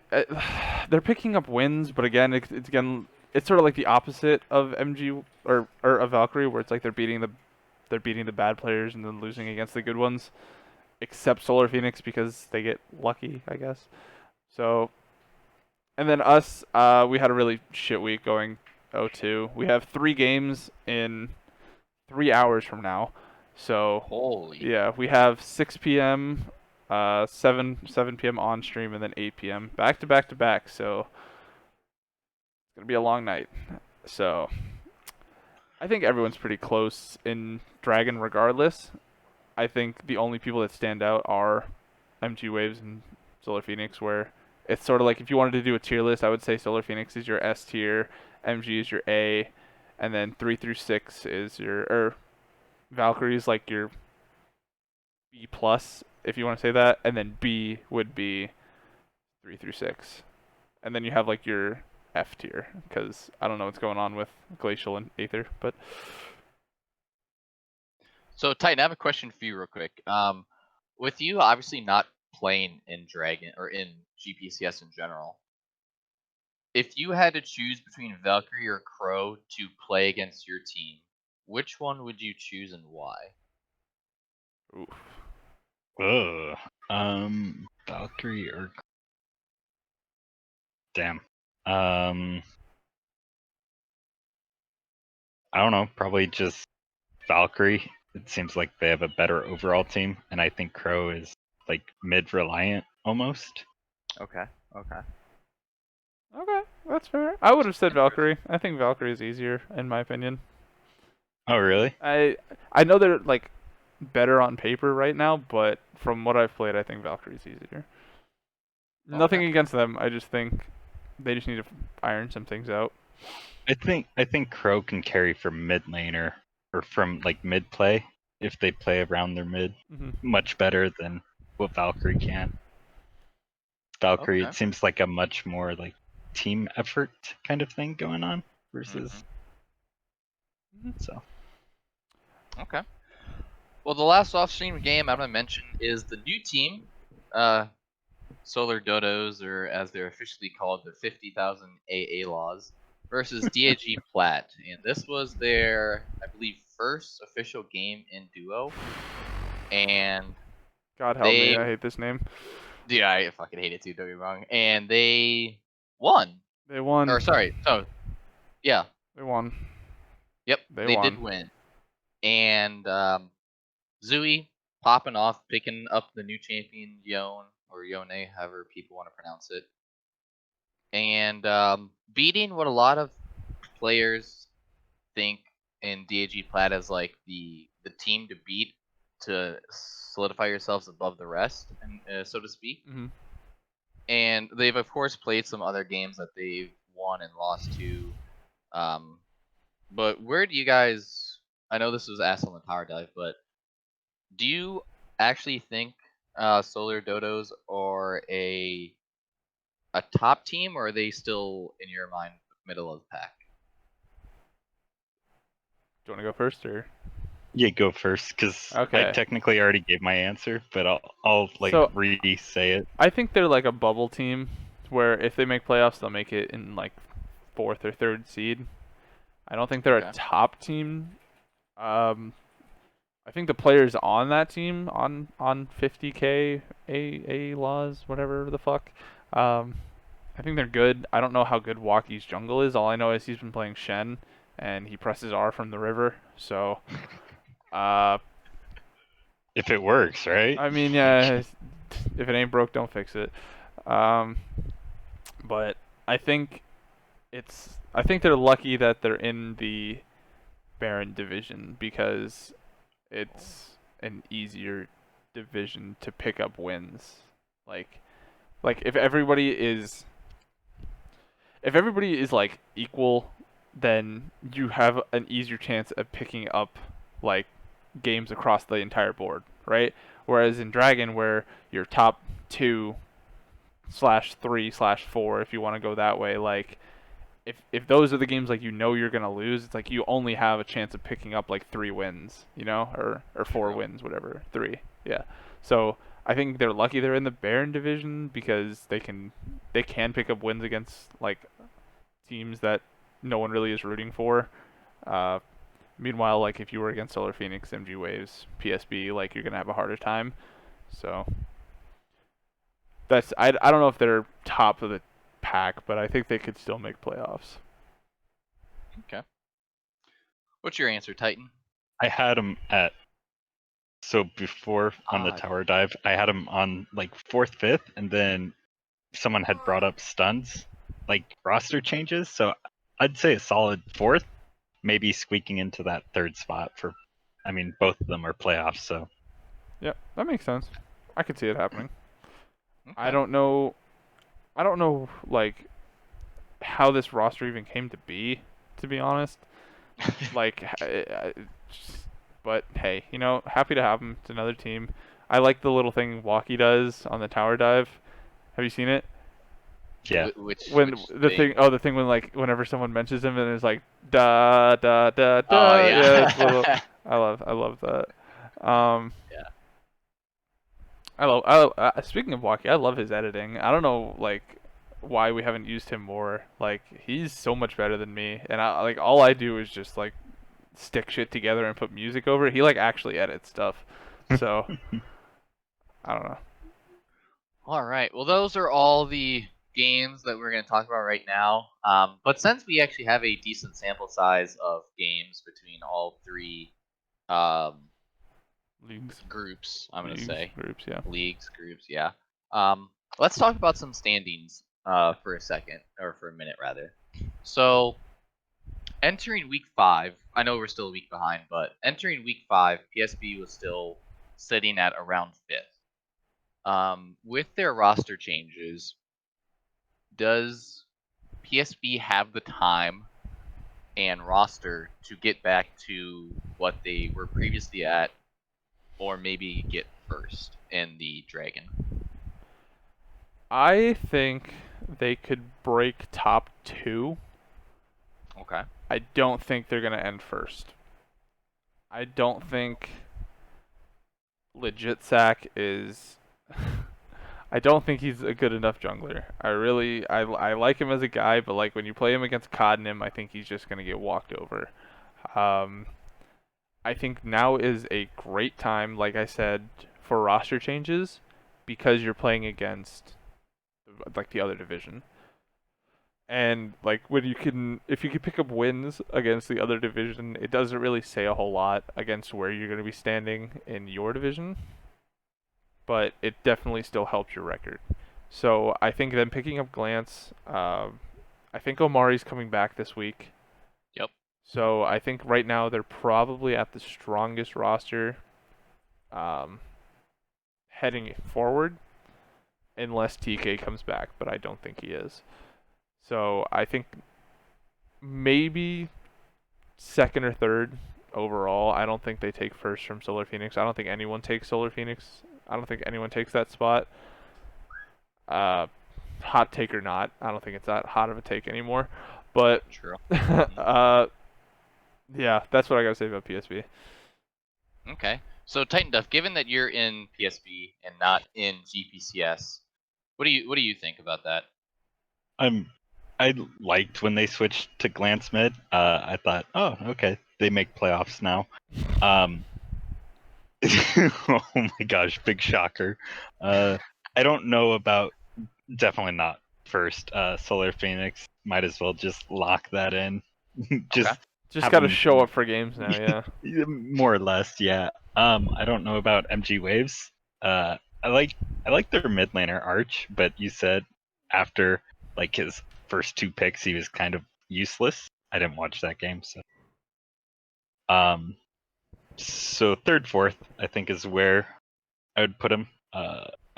Speaker 2: they're picking up wins. But again, it's sort of like the opposite of MG or of Valkyrie, where it's like they're beating the bad players and then losing against the good ones. Except Solar Phoenix because they get lucky, I guess. So, and then us, we had a really shit week going 0-2. We have 3 games in 3 hours from now. So,
Speaker 1: Holy.
Speaker 2: yeah, we have 6 p.m., 7 p.m. on stream, and then 8 p.m. back to back to back. So, it's gonna be a long night. So, I think everyone's pretty close in Dragon, regardless. I think the only people that stand out are MG Waves and Solar Phoenix, where it's sort of like if you wanted to do a tier list, I would say Solar Phoenix is your S tier, MG is your A, and then 3 through 6 is or Valkyrie is like your B plus, if you want to say that, and then B would be 3 through 6, and then you have like your F tier, because I don't know what's going on with Glacial and Aether, but
Speaker 1: So Titan, I have a question for you real quick. With you obviously not playing in Dragon or in GPCS in general, if you had to choose between Valkyrie or Crow to play against your team, which one would you choose and why?
Speaker 2: oof.
Speaker 3: Ugh. Valkyrie or damn. I don't know. Probably just Valkyrie. It seems like they have a better overall team, and I think Crow is like mid reliant almost.
Speaker 1: Okay. Okay.
Speaker 2: Okay, that's fair. I would have said Valkyrie. I think Valkyrie is easier, in my opinion.
Speaker 3: Oh really?
Speaker 2: I know they're like better on paper right now, but from what I've played, I think Valkyrie's easier. Nothing
Speaker 1: Okay.
Speaker 2: against them. I just think they just need to iron some things out.
Speaker 3: I think Crow can carry from mid laner or from like mid play if they play around their mid
Speaker 2: Hmm.
Speaker 3: much better than what Valkyrie can. Valkyrie,
Speaker 1: Okay.
Speaker 3: it seems like a much more like team effort kind of thing going on versus
Speaker 1: Mhm.
Speaker 3: so.
Speaker 1: Okay. Well, the last off-stream game I'm gonna mention is the new team, Solar Dodos, or as they're officially called, the 50,000 AA Laws, versus DAG Plat, and this was their, I believe, first official game in Duo, and
Speaker 2: God help me,
Speaker 1: they,
Speaker 2: I hate this name.
Speaker 1: dude, I fucking hate it too. Don't get me wrong, and they won.
Speaker 2: They won.
Speaker 1: Or sorry, so yeah,
Speaker 2: They won.
Speaker 1: yep,
Speaker 2: They
Speaker 1: they did
Speaker 2: won.
Speaker 1: win, and Zooey popping off, picking up the new champion Yone or Yone, however people want to pronounce it, and beating what a lot of players think in DAG Plat as like the team to beat to solidify yourselves above the rest, and so to speak.
Speaker 2: Hmm.
Speaker 1: And they've of course played some other games that they've won and lost to. Um, but where do you guys? I know this was asked on the Power Dive, but do you actually think Solar Dodos are a top team, or are they still in your mind middle of the pack?
Speaker 2: Do you want to go first or?
Speaker 3: Yeah, go first because I
Speaker 2: Okay.
Speaker 3: technically already gave my answer, but I'll like
Speaker 2: So
Speaker 3: re-say it.
Speaker 2: I think they're like a bubble team, where if they make playoffs, they'll make it in like 4th or 3rd seed. I don't think they're a
Speaker 1: Okay.
Speaker 2: top team. Um, I think the players on that team on 50k A laws, whatever the fuck. Um, I think they're good. I don't know how good Waki's jungle is. All I know is he's been playing Shen, and he presses R from the river. So, uh,
Speaker 3: If it works, right?
Speaker 2: I mean, yeah, if it ain't broke, don't fix it. Um, but I think I think they're lucky that they're in the Baron division because it's an easier division to pick up wins. Like Like if everybody is like equal, then you have an easier chance of picking up like games across the entire board, right? Whereas in Dragon, where your top 2/3/4, if you want to go that way, like if those are the games like you're gonna lose, it's like you only have a chance of picking up like 3 wins, or 4 wins, whatever, 3, yeah. So I think they're lucky they're in the Baron division because they can pick up wins against like teams that no one really is rooting for. Uh, Meanwhile, like if you were against Solar Phoenix, MG Waves, PSB, like you're gonna have a harder time. So I don't know if they're top of the pack, but I think they could still make playoffs.
Speaker 1: Okay. What's your answer, Titan?
Speaker 3: I had him at so before on the
Speaker 1: Ah,
Speaker 3: tower dive, I had him on like fourth, fifth, and then someone had brought up stuns, like roster changes. So I'd say a solid fourth, maybe squeaking into that third spot for. I mean, both of them are playoffs, so
Speaker 2: Yep, that makes sense. I could see it happening. I
Speaker 1: Okay.
Speaker 2: don't know. I don't know like how this roster even came to be, to be honest. Like, but hey, happy to have him. It's another team. I like the little thing Walkie does on the tower dive. Have you seen it?
Speaker 3: yeah.
Speaker 2: When
Speaker 1: Which
Speaker 2: the
Speaker 1: thing?
Speaker 2: thing when like whenever someone mentions him and it's like da da da
Speaker 1: Oh
Speaker 2: da. Yeah, it's little.
Speaker 1: yeah.
Speaker 2: I love that. Um,
Speaker 1: Yeah.
Speaker 2: Speaking of Walkie, I love his editing. I don't know like why we haven't used him more. Like he's so much better than me, and I like all I do is just like stick shit together and put music over it. He like actually edits stuff. So I don't know.
Speaker 1: All right. Well, those are all the games that we're going to talk about right now. But since we actually have a decent sample size of games between all three um,
Speaker 2: Leagues,
Speaker 1: groups, I'm going to say
Speaker 2: groups, yeah.
Speaker 1: leagues, groups, yeah. Let's talk about some standings for a second, or for a minute rather. So entering week 5, I know we're still a week behind, but entering week 5, PSB was still sitting at around 5th. With their roster changes, does PSB have the time and roster to get back to what they were previously at, or maybe get first in the Dragon?
Speaker 2: I think they could break top 2.
Speaker 1: Okay.
Speaker 2: I don't think they're gonna end first. I don't think legit Sack is. I don't think he's a good enough jungler. I like him as a guy, but like when you play him against Codnim, I think he's just gonna get walked over. Um, I think now is a great time, like I said, for roster changes because you're playing against like the other division. And like if you can pick up wins against the other division, it doesn't really say a whole lot against where you're going to be standing in your division, but it definitely still helps your record. So I think then picking up Glance, I think Omari's coming back this week.
Speaker 1: Yep.
Speaker 2: So I think right now they're probably at the strongest roster um, heading forward, unless TK comes back, but I don't think he is. So I think maybe second or third overall. I don't think they take first from Solar Phoenix. I don't think anyone takes Solar Phoenix. I don't think anyone takes that spot. Hot take or not, I don't think it's that hot of a take anymore. But
Speaker 1: True.
Speaker 2: yeah, that's what I gotta say about PSB.
Speaker 1: Okay. So Titan Duff, given that you're in PSB and not in GPCS, what do you think about that?
Speaker 3: I liked when they switched to glance mid. I thought, oh, okay, they make playoffs now. Oh my gosh, big shocker. I don't know about definitely not first. Solar Phoenix might as well just lock that in. Just
Speaker 1: Okay.
Speaker 2: Just
Speaker 3: have
Speaker 2: gotta
Speaker 3: them
Speaker 2: show up for games now, yeah.
Speaker 3: more or less, yeah. I don't know about MG Waves. I like their mid laner Arch, but you said after like his first 2 picks he was kind of useless. I didn't watch that game, so so third, fourth, I think is where I would put him.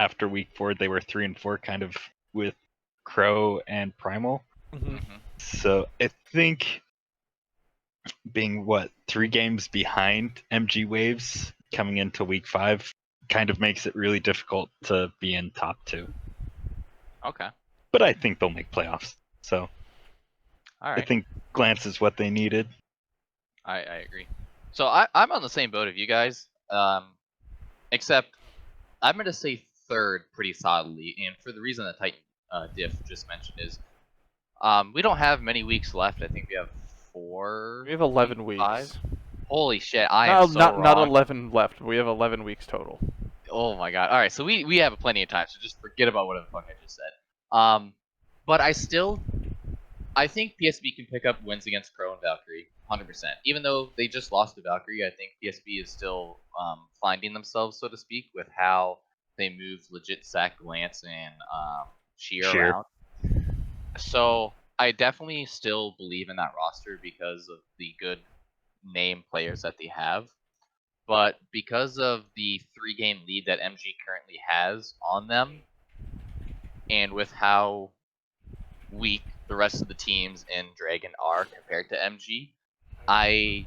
Speaker 3: after week 4 they were 3-4, kind of with Crow and Primal.
Speaker 2: Mm-hmm.
Speaker 3: So I think being 3 games behind MG Waves coming into week 5 kind of makes it really difficult to be in top 2.
Speaker 1: Okay.
Speaker 3: But I think they'll make playoffs. So
Speaker 1: All
Speaker 3: I
Speaker 1: right.
Speaker 3: think Glance is what they needed.
Speaker 1: I agree. So I'm on the same boat of you guys. Except I'm gonna say third pretty solidly, and for the reason that Titan Diff just mentioned is, we don't have many weeks left. I think we have 4.
Speaker 2: We have 11
Speaker 1: 5.
Speaker 2: weeks.
Speaker 1: Holy shit! I
Speaker 2: No,
Speaker 1: am so
Speaker 2: not
Speaker 1: wrong.
Speaker 2: 11 left. We have 11 weeks total.
Speaker 1: Oh my god! All right, so we have plenty of time. So just forget about whatever the fuck I just said. But I think PSB can pick up wins against Crow and Valkyrie, 100%. Even though they just lost to Valkyrie, I think PSB is still finding themselves, so to speak, with how they move legit Sack, Lance, and Sheer around. So I definitely still believe in that roster because of the good name players that they have. But because of the 3-game lead that MG currently has on them, and with how weak the rest of the teams in Dragon are compared to MG, I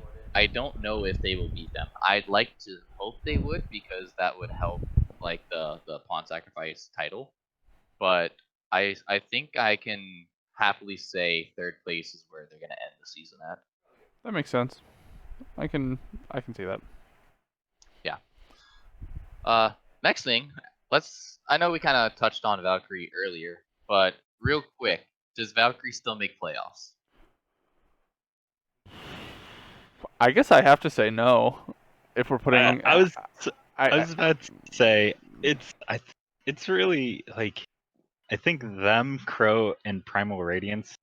Speaker 1: don't know if they will beat them. I'd like to hope they would, because that would help like the PawnSacrifice title. But I think I can happily say third place is where they're gonna end the season at.
Speaker 2: That makes sense. I can see that.
Speaker 1: Next thing, I know we kind of touched on Valkyrie earlier, but real quick, does Valkyrie still make playoffs?
Speaker 3: I
Speaker 2: I guess I have to say no. If we're putting,
Speaker 3: I was about to say it's really like, I think them, Crow, and Primal Radiance.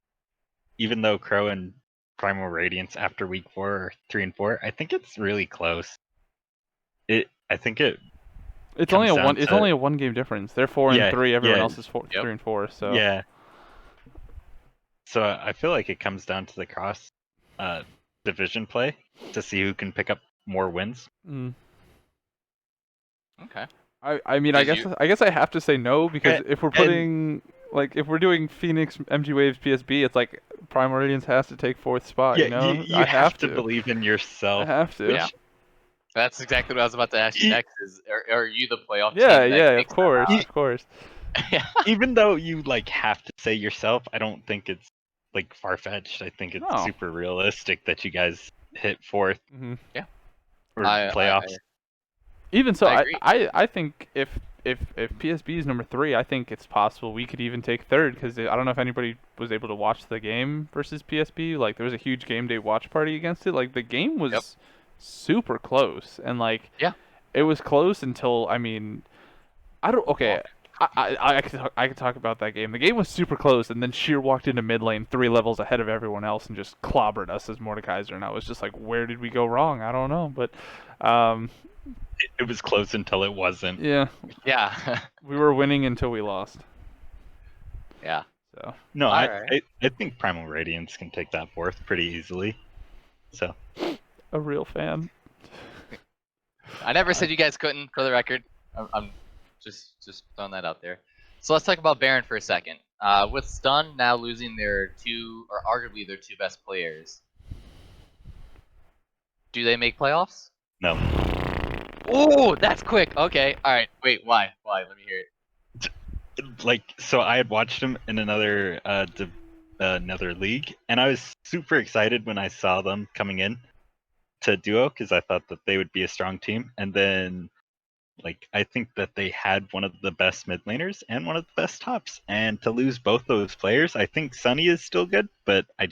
Speaker 3: Even though Crow and Primal Radiance after week 4 are 3-4, I think it's really close. I think it.
Speaker 2: it's
Speaker 3: comes
Speaker 2: only a
Speaker 3: down
Speaker 2: one. It's
Speaker 3: to-
Speaker 2: only a 1-game difference. They're 4-3. Everyone
Speaker 3: yeah,
Speaker 2: else is 3-4. So
Speaker 3: Yeah. So I feel like it comes down to the cross division play to see who can pick up more wins.
Speaker 2: Mm.
Speaker 1: Okay.
Speaker 2: I mean, I guess I have to say no, because if we're putting, like, if we're doing Phoenix, MG Waves, PSB, it's like Primal Radiance has to take 4th spot.
Speaker 3: Yeah,
Speaker 2: You know,
Speaker 3: you
Speaker 2: I
Speaker 3: have to believe in yourself.
Speaker 2: I have to.
Speaker 1: Yeah. That's exactly what I was about to ask you next. Is are you the playoff team?
Speaker 2: Yeah,
Speaker 1: that
Speaker 2: yeah, of
Speaker 1: makes them
Speaker 2: course,
Speaker 1: out?
Speaker 2: of course.
Speaker 1: Yeah.
Speaker 3: Even though you like have to say yourself, I don't think it's like far fetched. I think it's
Speaker 2: No.
Speaker 3: super realistic that you guys hit 4th
Speaker 2: Mm-hmm.
Speaker 3: or playoffs.
Speaker 2: Even so,
Speaker 1: I agree.
Speaker 2: I think if PSB is number 3, I think it's possible we could even take 3rd, because I don't know if anybody was able to watch the game versus PSB. Like, there was a huge game day watch party against it. Like, the game was super close, and like, it was close until, I mean, I don't. Okay, I could talk about that game. The game was super close, and then Sheer walked into mid lane 3 levels ahead of everyone else and just clobbered us as Mordekaiser, and I was just like, where did we go wrong? I don't know, but
Speaker 3: It was close until it wasn't.
Speaker 2: yeah,
Speaker 1: Yeah.
Speaker 2: we were winning until we lost.
Speaker 1: Yeah.
Speaker 2: So
Speaker 3: No,
Speaker 1: Alright.
Speaker 3: I think Primal Radiance can take that 4th pretty easily. So
Speaker 2: a real fan.
Speaker 1: I never said you guys couldn't, for the record. I'm just throwing that out there. So let's talk about Baron for a second. With Stun now losing their 2, or arguably their 2 best players, do they make playoffs?
Speaker 3: no.
Speaker 1: Oh, that's quick. Okay. All right. Wait. Why? Why? Let me hear it.
Speaker 3: Like, so I had watched him in another another league, and I was super excited when I saw them coming in to Duo, because I thought that they would be a strong team. And then, like, I think that they had one of the best mid laners and one of the best tops, and to lose both those players, I think Sunny is still good, but I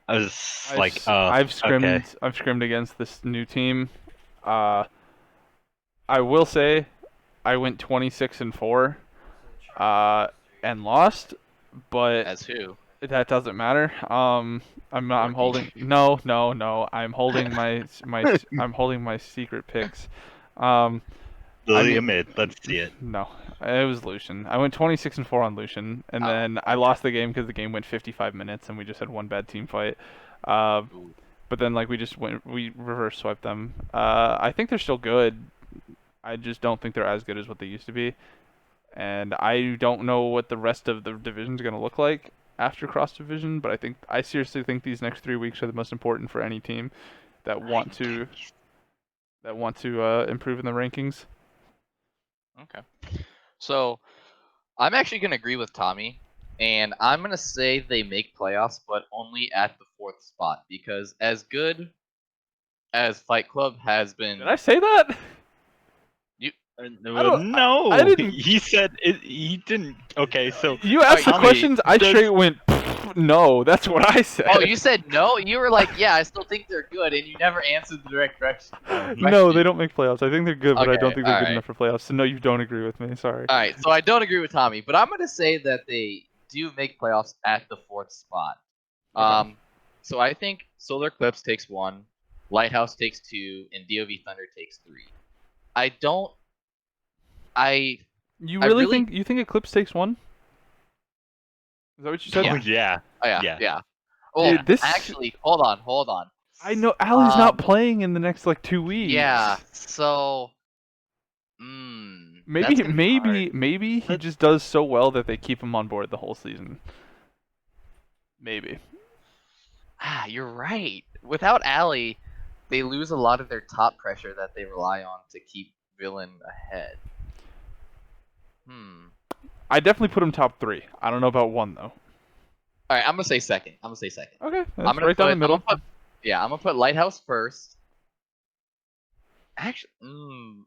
Speaker 3: was
Speaker 2: I've scrimmed.
Speaker 3: okay.
Speaker 2: I've scrimmed against this new team. I will say, I went 26-4, and lost, but
Speaker 1: As who?
Speaker 2: that doesn't matter. I'm holding. No. I'm holding I'm holding my secret picks.
Speaker 3: Lilia mid, let's see it.
Speaker 2: No, it was Lucian. I went 26-4 on Lucian, and then I lost the game because the game went 55 minutes, and we just had one bad team fight. But then, like, we reverse swiped them. I think they're still good. I just don't think they're as good as what they used to be. And I don't know what the rest of the division's going to look like after cross division, but I seriously think these next 3 weeks are the most important for any team that want to improve in the rankings.
Speaker 1: Okay. So I'm actually gonna agree with Tommy, and I'm gonna say they make playoffs, but only at the 4th spot, because as good as Fight Club has been,
Speaker 2: Did I say that? I don't.
Speaker 3: No,
Speaker 2: I didn't.
Speaker 3: He said it. He didn't. Okay, so
Speaker 2: You asked the
Speaker 3: Tommy,
Speaker 2: questions. I
Speaker 3: does-
Speaker 2: straight went. No, that's what I said.
Speaker 1: oh, you said no. You were like, yeah, I still think they're good, and you never answered the direct direction.
Speaker 2: No, they don't make playoffs. I think they're good, but I
Speaker 1: Okay,
Speaker 2: don't think they're good
Speaker 1: alright.
Speaker 2: enough for playoffs. So no, you don't agree with me. Sorry.
Speaker 1: All right, so I don't agree with Tommy, but I'm gonna say that they do make playoffs at the 4th spot.
Speaker 2: Okay.
Speaker 1: So I think Solar Eclipse takes 1, Lighthouse takes 2, and DOV Thunder takes 3. I don't.
Speaker 2: You
Speaker 1: I
Speaker 2: really
Speaker 1: really-
Speaker 2: think Eclipse takes 1? Is that what you said?
Speaker 1: Yeah.
Speaker 3: yeah.
Speaker 1: Oh yeah,
Speaker 3: Yeah.
Speaker 1: yeah. Oh,
Speaker 2: Dude, this-
Speaker 1: actually, hold on.
Speaker 2: I know Allie's not
Speaker 1: Um,
Speaker 2: playing in the next like 2 weeks.
Speaker 1: Yeah. So.
Speaker 2: Maybe
Speaker 1: that's gonna be hard.
Speaker 2: maybe he just does so well that they keep him on board the whole season. Maybe.
Speaker 1: Ah, you're right. Without Allie, they lose a lot of their top pressure that they rely on to keep Villain ahead.
Speaker 2: I definitely put him top 3. I don't know about 1 though.
Speaker 1: All right, I'm gonna say second.
Speaker 2: Okay, that's
Speaker 1: I'm gonna
Speaker 2: right down the middle.
Speaker 1: I'm gonna put Lighthouse first. Actually,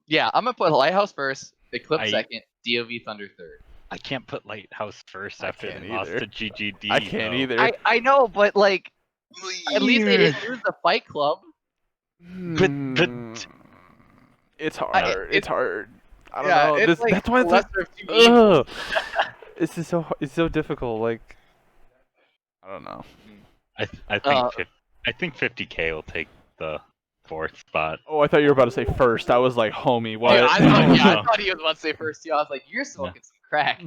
Speaker 1: yeah, I'm gonna put Lighthouse first, Eclipse second, DOV Thunder third.
Speaker 3: I can't put Lighthouse first
Speaker 2: I
Speaker 3: after
Speaker 2: can't
Speaker 3: they lost
Speaker 2: either.
Speaker 3: to GGD.
Speaker 2: I can't
Speaker 3: though.
Speaker 2: either.
Speaker 1: I know, but like, at least they didn't lose the Fight Club.
Speaker 3: But
Speaker 2: it's hard. It's hard. I don't know.
Speaker 1: It's like
Speaker 2: That's why it's like,
Speaker 1: lesser of two evils.
Speaker 2: this is so difficult. Like, I don't know.
Speaker 3: I think 50K will take the 4th spot.
Speaker 2: Oh, I thought you were about to say first. I was like, homie, what?
Speaker 1: Yeah, I
Speaker 3: No.
Speaker 1: thought he was about to say first too. I was like, you're smoking some crack.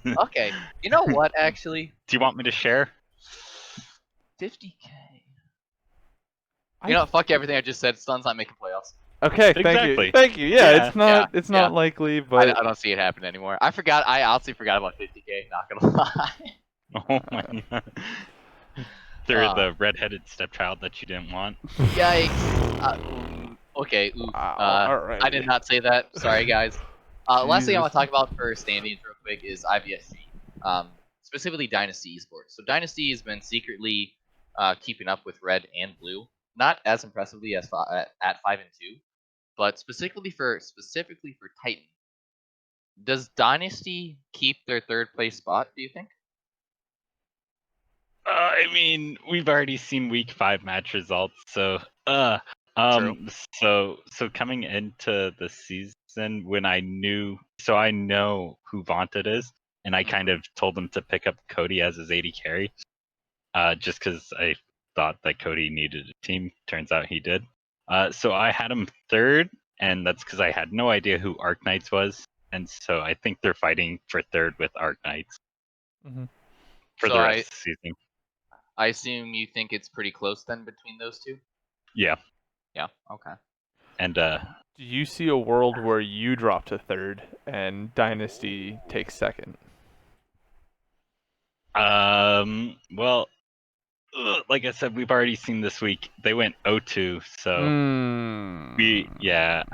Speaker 1: Okay, you know what? Actually,
Speaker 3: Do you want me to share?
Speaker 1: 50K. You know what? Fuck everything I just said. Sun's not making playoffs.
Speaker 2: Okay, thank
Speaker 3: Exactly.
Speaker 2: you. Thank you. Yeah,
Speaker 3: Yeah,
Speaker 2: it's not likely,
Speaker 1: I
Speaker 2: but
Speaker 1: don't see it happen anymore. I honestly forgot about 50K. Not gonna lie.
Speaker 3: Oh my god. They're the redheaded stepchild that you didn't want.
Speaker 1: Yikes. Okay.
Speaker 2: all right.
Speaker 1: I did not say that. Sorry, guys. Last thing I want to talk about for standings real quick is IBSG. Specifically Dynasty Esports. So Dynasty has been secretly keeping up with Red and Blue. Not as impressively as at 5 and 2, but specifically for Titan. Does Dynasty keep their 3rd place spot, do you think?
Speaker 3: I mean, we've already seen week 5 match results, so
Speaker 1: True.
Speaker 3: so coming into the season when I know who Vaunted is, and I kind of told him to pick up Cody as his 80 carry, just because I thought that Cody needed a team. Turns out he did. So I had him 3rd, and that's because I had no idea who Arknights was, and so I think they're fighting for 3rd with Arknights for the rest of the season.
Speaker 1: I assume you think it's pretty close then between those two?
Speaker 3: Yeah.
Speaker 1: Yeah, okay.
Speaker 3: And
Speaker 2: Do you see a world where you drop to 3rd and Dynasty takes 2nd?
Speaker 3: Well, like I said, we've already seen this week. They went 0-2, so I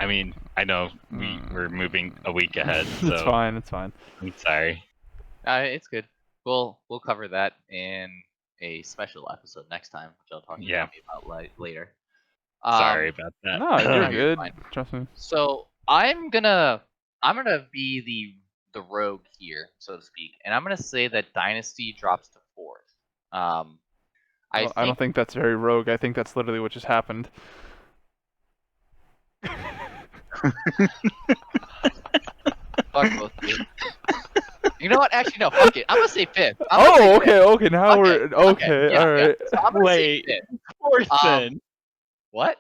Speaker 3: mean, I know we're moving a week ahead, so
Speaker 2: It's fine. It's fine.
Speaker 3: I'm sorry.
Speaker 1: It's good. We'll cover that in a special episode next time, which I'll talk to you about later.
Speaker 3: Sorry about that.
Speaker 2: No, you're
Speaker 1: you're
Speaker 2: good.
Speaker 1: fine.
Speaker 2: Trust me.
Speaker 1: So I'm gonna be the rogue here, so to speak, and I'm gonna say that Dynasty drops to 4th.
Speaker 2: I don't think that's very rogue. I think that's literally what just happened.
Speaker 1: Fuck both of you. You know what? Actually, no. Fuck it. I'm gonna say 5th.
Speaker 2: Okay. Now we're okay.
Speaker 1: Yeah,
Speaker 2: all right.
Speaker 1: So I'm gonna
Speaker 3: Wait.
Speaker 1: say 5th.
Speaker 3: 4th then.
Speaker 1: What?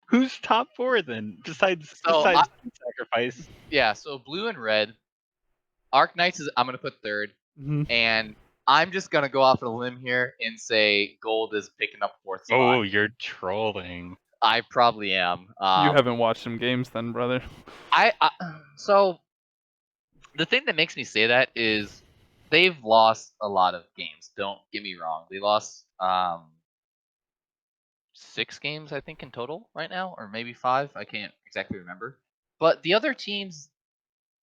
Speaker 3: Who's top 4 then? Besides Sacrifice.
Speaker 1: Yeah. So Blue and Red. Arknights I'm gonna put 3rd,
Speaker 2: Mhm.
Speaker 1: and I'm just gonna go off on a limb here and say Gold is picking up 4th spot.
Speaker 3: Oh, you're trolling.
Speaker 1: I probably am.
Speaker 2: You haven't watched some games then, brother.
Speaker 1: So the thing that makes me say that is they've lost a lot of games. Don't get me wrong. They lost 6 games, I think, in total right now, or maybe 5. I can't exactly remember. But the other teams,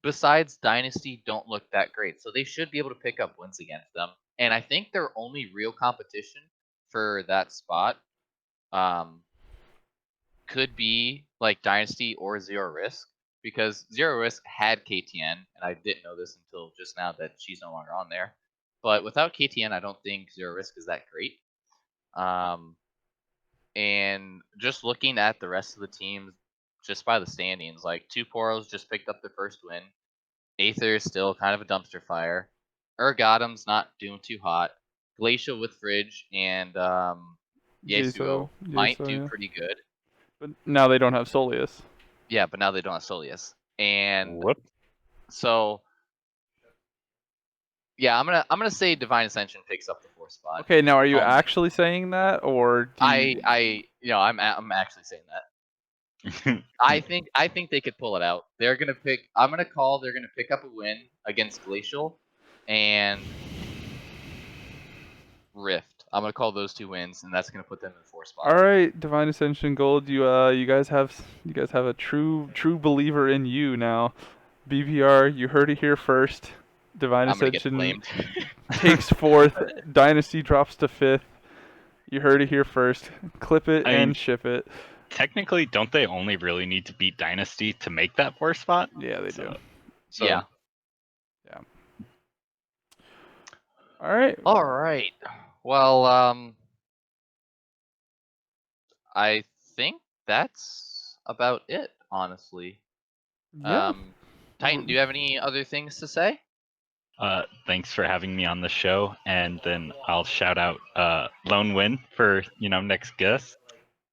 Speaker 1: besides Dynasty, don't look that great. So they should be able to pick up wins against them. And I think their only real competition for that spot um, could be like Dynasty or Zero Risk. Because Zero Risk had KTN, and I didn't know this until just now that she's no longer on there. But without KTN, I don't think Zero Risk is that great. And just looking at the rest of the teams, just by the standings, like Two Poros just picked up their first win. Aether is still kind of a dumpster fire. Urgotum's not doing too hot. Glacial with Fridge and Yasuo might do
Speaker 2: yeah.
Speaker 1: pretty good.
Speaker 2: But now they don't have Solius.
Speaker 1: Yeah, but now they don't have Solius. And
Speaker 3: Whoop.
Speaker 1: so yeah, I'm gonna say Divine Ascension picks up the 4th spot.
Speaker 2: Okay, now are you
Speaker 1: Um,
Speaker 2: actually saying that, or do you...
Speaker 1: I'm actually saying that. I think they could pull it out. They're gonna pick. I'm gonna call. They're gonna pick up a win against Glacial and Rift. I'm gonna call those 2 wins, and that's gonna put them in the 4th spot.
Speaker 2: All right, Divine Ascension Gold, you guys have a true believer in you now. BBR, you heard it here first. Divine
Speaker 1: I'm gonna get
Speaker 2: Ascension
Speaker 1: blamed.
Speaker 2: takes 4th. Dynasty drops to 5th. You heard it here first. Clip it and ship it.
Speaker 3: Technically, don't they only really need to beat Dynasty to make that 4th spot?
Speaker 2: Yeah, they do.
Speaker 3: So
Speaker 1: Yeah.
Speaker 2: All right.
Speaker 1: All right. Well, I think that's about it, honestly.
Speaker 2: Yeah.
Speaker 1: Titan, do you have any other things to say?
Speaker 3: Thanks for having me on the show, and then I'll shout out Lone Win for next guest.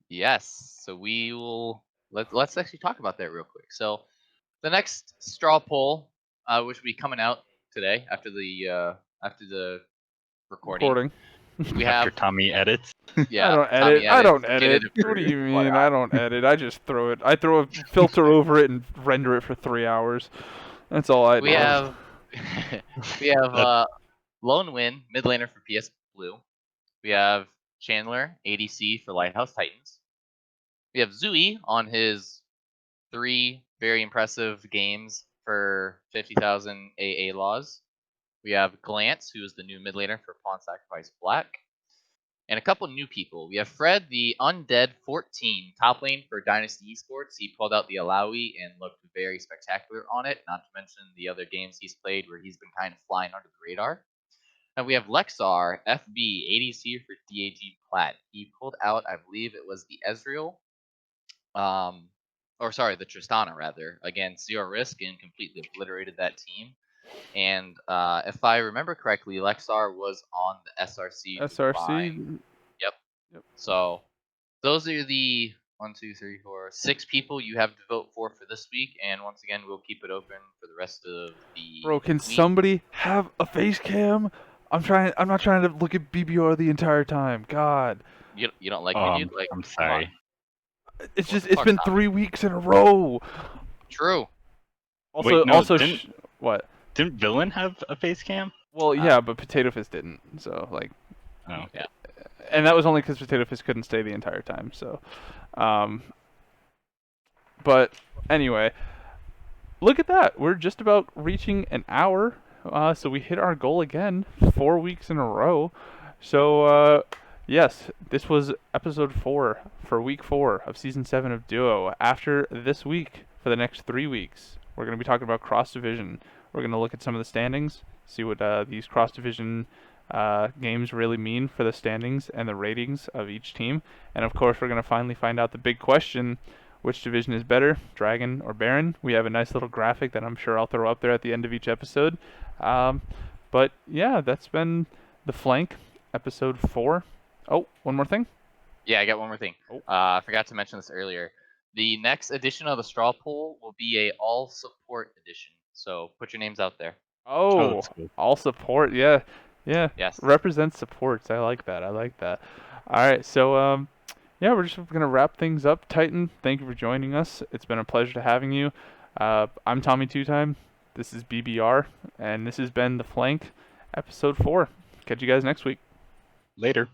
Speaker 1: Yes. So we will let's actually talk about that real quick. So the next straw poll, which will be coming out today after the recording. We
Speaker 3: After
Speaker 1: have
Speaker 3: Tommy edits.
Speaker 1: yeah.
Speaker 2: I don't
Speaker 1: Tommy
Speaker 2: edit. I don't
Speaker 1: edits,
Speaker 2: edit.
Speaker 1: get it
Speaker 2: What do you
Speaker 1: approved,
Speaker 2: mean? I don't edit. I just throw it. I throw a filter over it and render it for 3 hours. That's all I do.
Speaker 1: We have we have Lone Win, mid laner for PS Blue. We have Chandler, ADC for Lighthouse Titans. We have Zui on his 3 very impressive games for 50,000 AA laws. We have Glance, who is the new mid laner for PawnSacrifice Black. And a couple new people. We have Fred, the Undead 14, top lane for Dynasty Esports. He pulled out the Alawi and looked very spectacular on it, not to mention the other games he's played where he's been kind of flying under the radar. And we have Lexar, FB, ADC for DAG Plat. He pulled out, I believe it was the Ezreal, the Tristana rather, against Zero Risk and completely obliterated that team. And if I remember correctly, Lexar was on the SRC.
Speaker 2: SRC.
Speaker 1: Yep. So those are the 6 people you have to vote for this week. And once again, we'll keep it open for the rest of the.
Speaker 2: Bro, can
Speaker 1: week.
Speaker 2: somebody have a face cam? I'm not trying to look at BBR the entire time. God.
Speaker 1: You don't like me, dude? Like,
Speaker 3: I'm sorry.
Speaker 2: It's been 3 weeks in a row.
Speaker 1: True.
Speaker 2: Also,
Speaker 3: Wait, no,
Speaker 2: what?
Speaker 3: Didn't Villain have a face cam?
Speaker 2: Well, yeah, but Potato Fist didn't. So like.
Speaker 3: Oh
Speaker 1: yeah.
Speaker 2: And that was only because Potato Fist couldn't stay the entire time. So, but anyway, look at that. We're just about reaching an hour. So we hit our goal again, 4 weeks in a row. So, yes, this was episode 4 for week 4 of season 7 of Duo. After this week, for the next 3 weeks, we're going to be talking about cross division. We're going to look at some of the standings, see what these cross division games really mean for the standings and the ratings of each team. And of course, we're going to finally find out the big question: which division is better, Dragon or Baron? We have a nice little graphic that I'm sure I'll throw up there at the end of each episode. But yeah, that's been the Flank, episode 4. Oh, one more thing?
Speaker 1: Yeah, I got one more thing.
Speaker 2: Oh.
Speaker 1: I forgot to mention this earlier. The next edition of the Straw Poll will be a all support edition. So put your names out there.
Speaker 2: Oh,
Speaker 3: that's cool.
Speaker 2: all support, yeah. Yeah,
Speaker 1: Yes.
Speaker 2: represent supports. I like that. All right, so yeah, we're just gonna wrap things up. Titan, thank you for joining us. It's been a pleasure to having you. I'm Tommy2Time. This is BBR, and this has been The Flank, episode 4. Catch you guys next week.
Speaker 3: Later.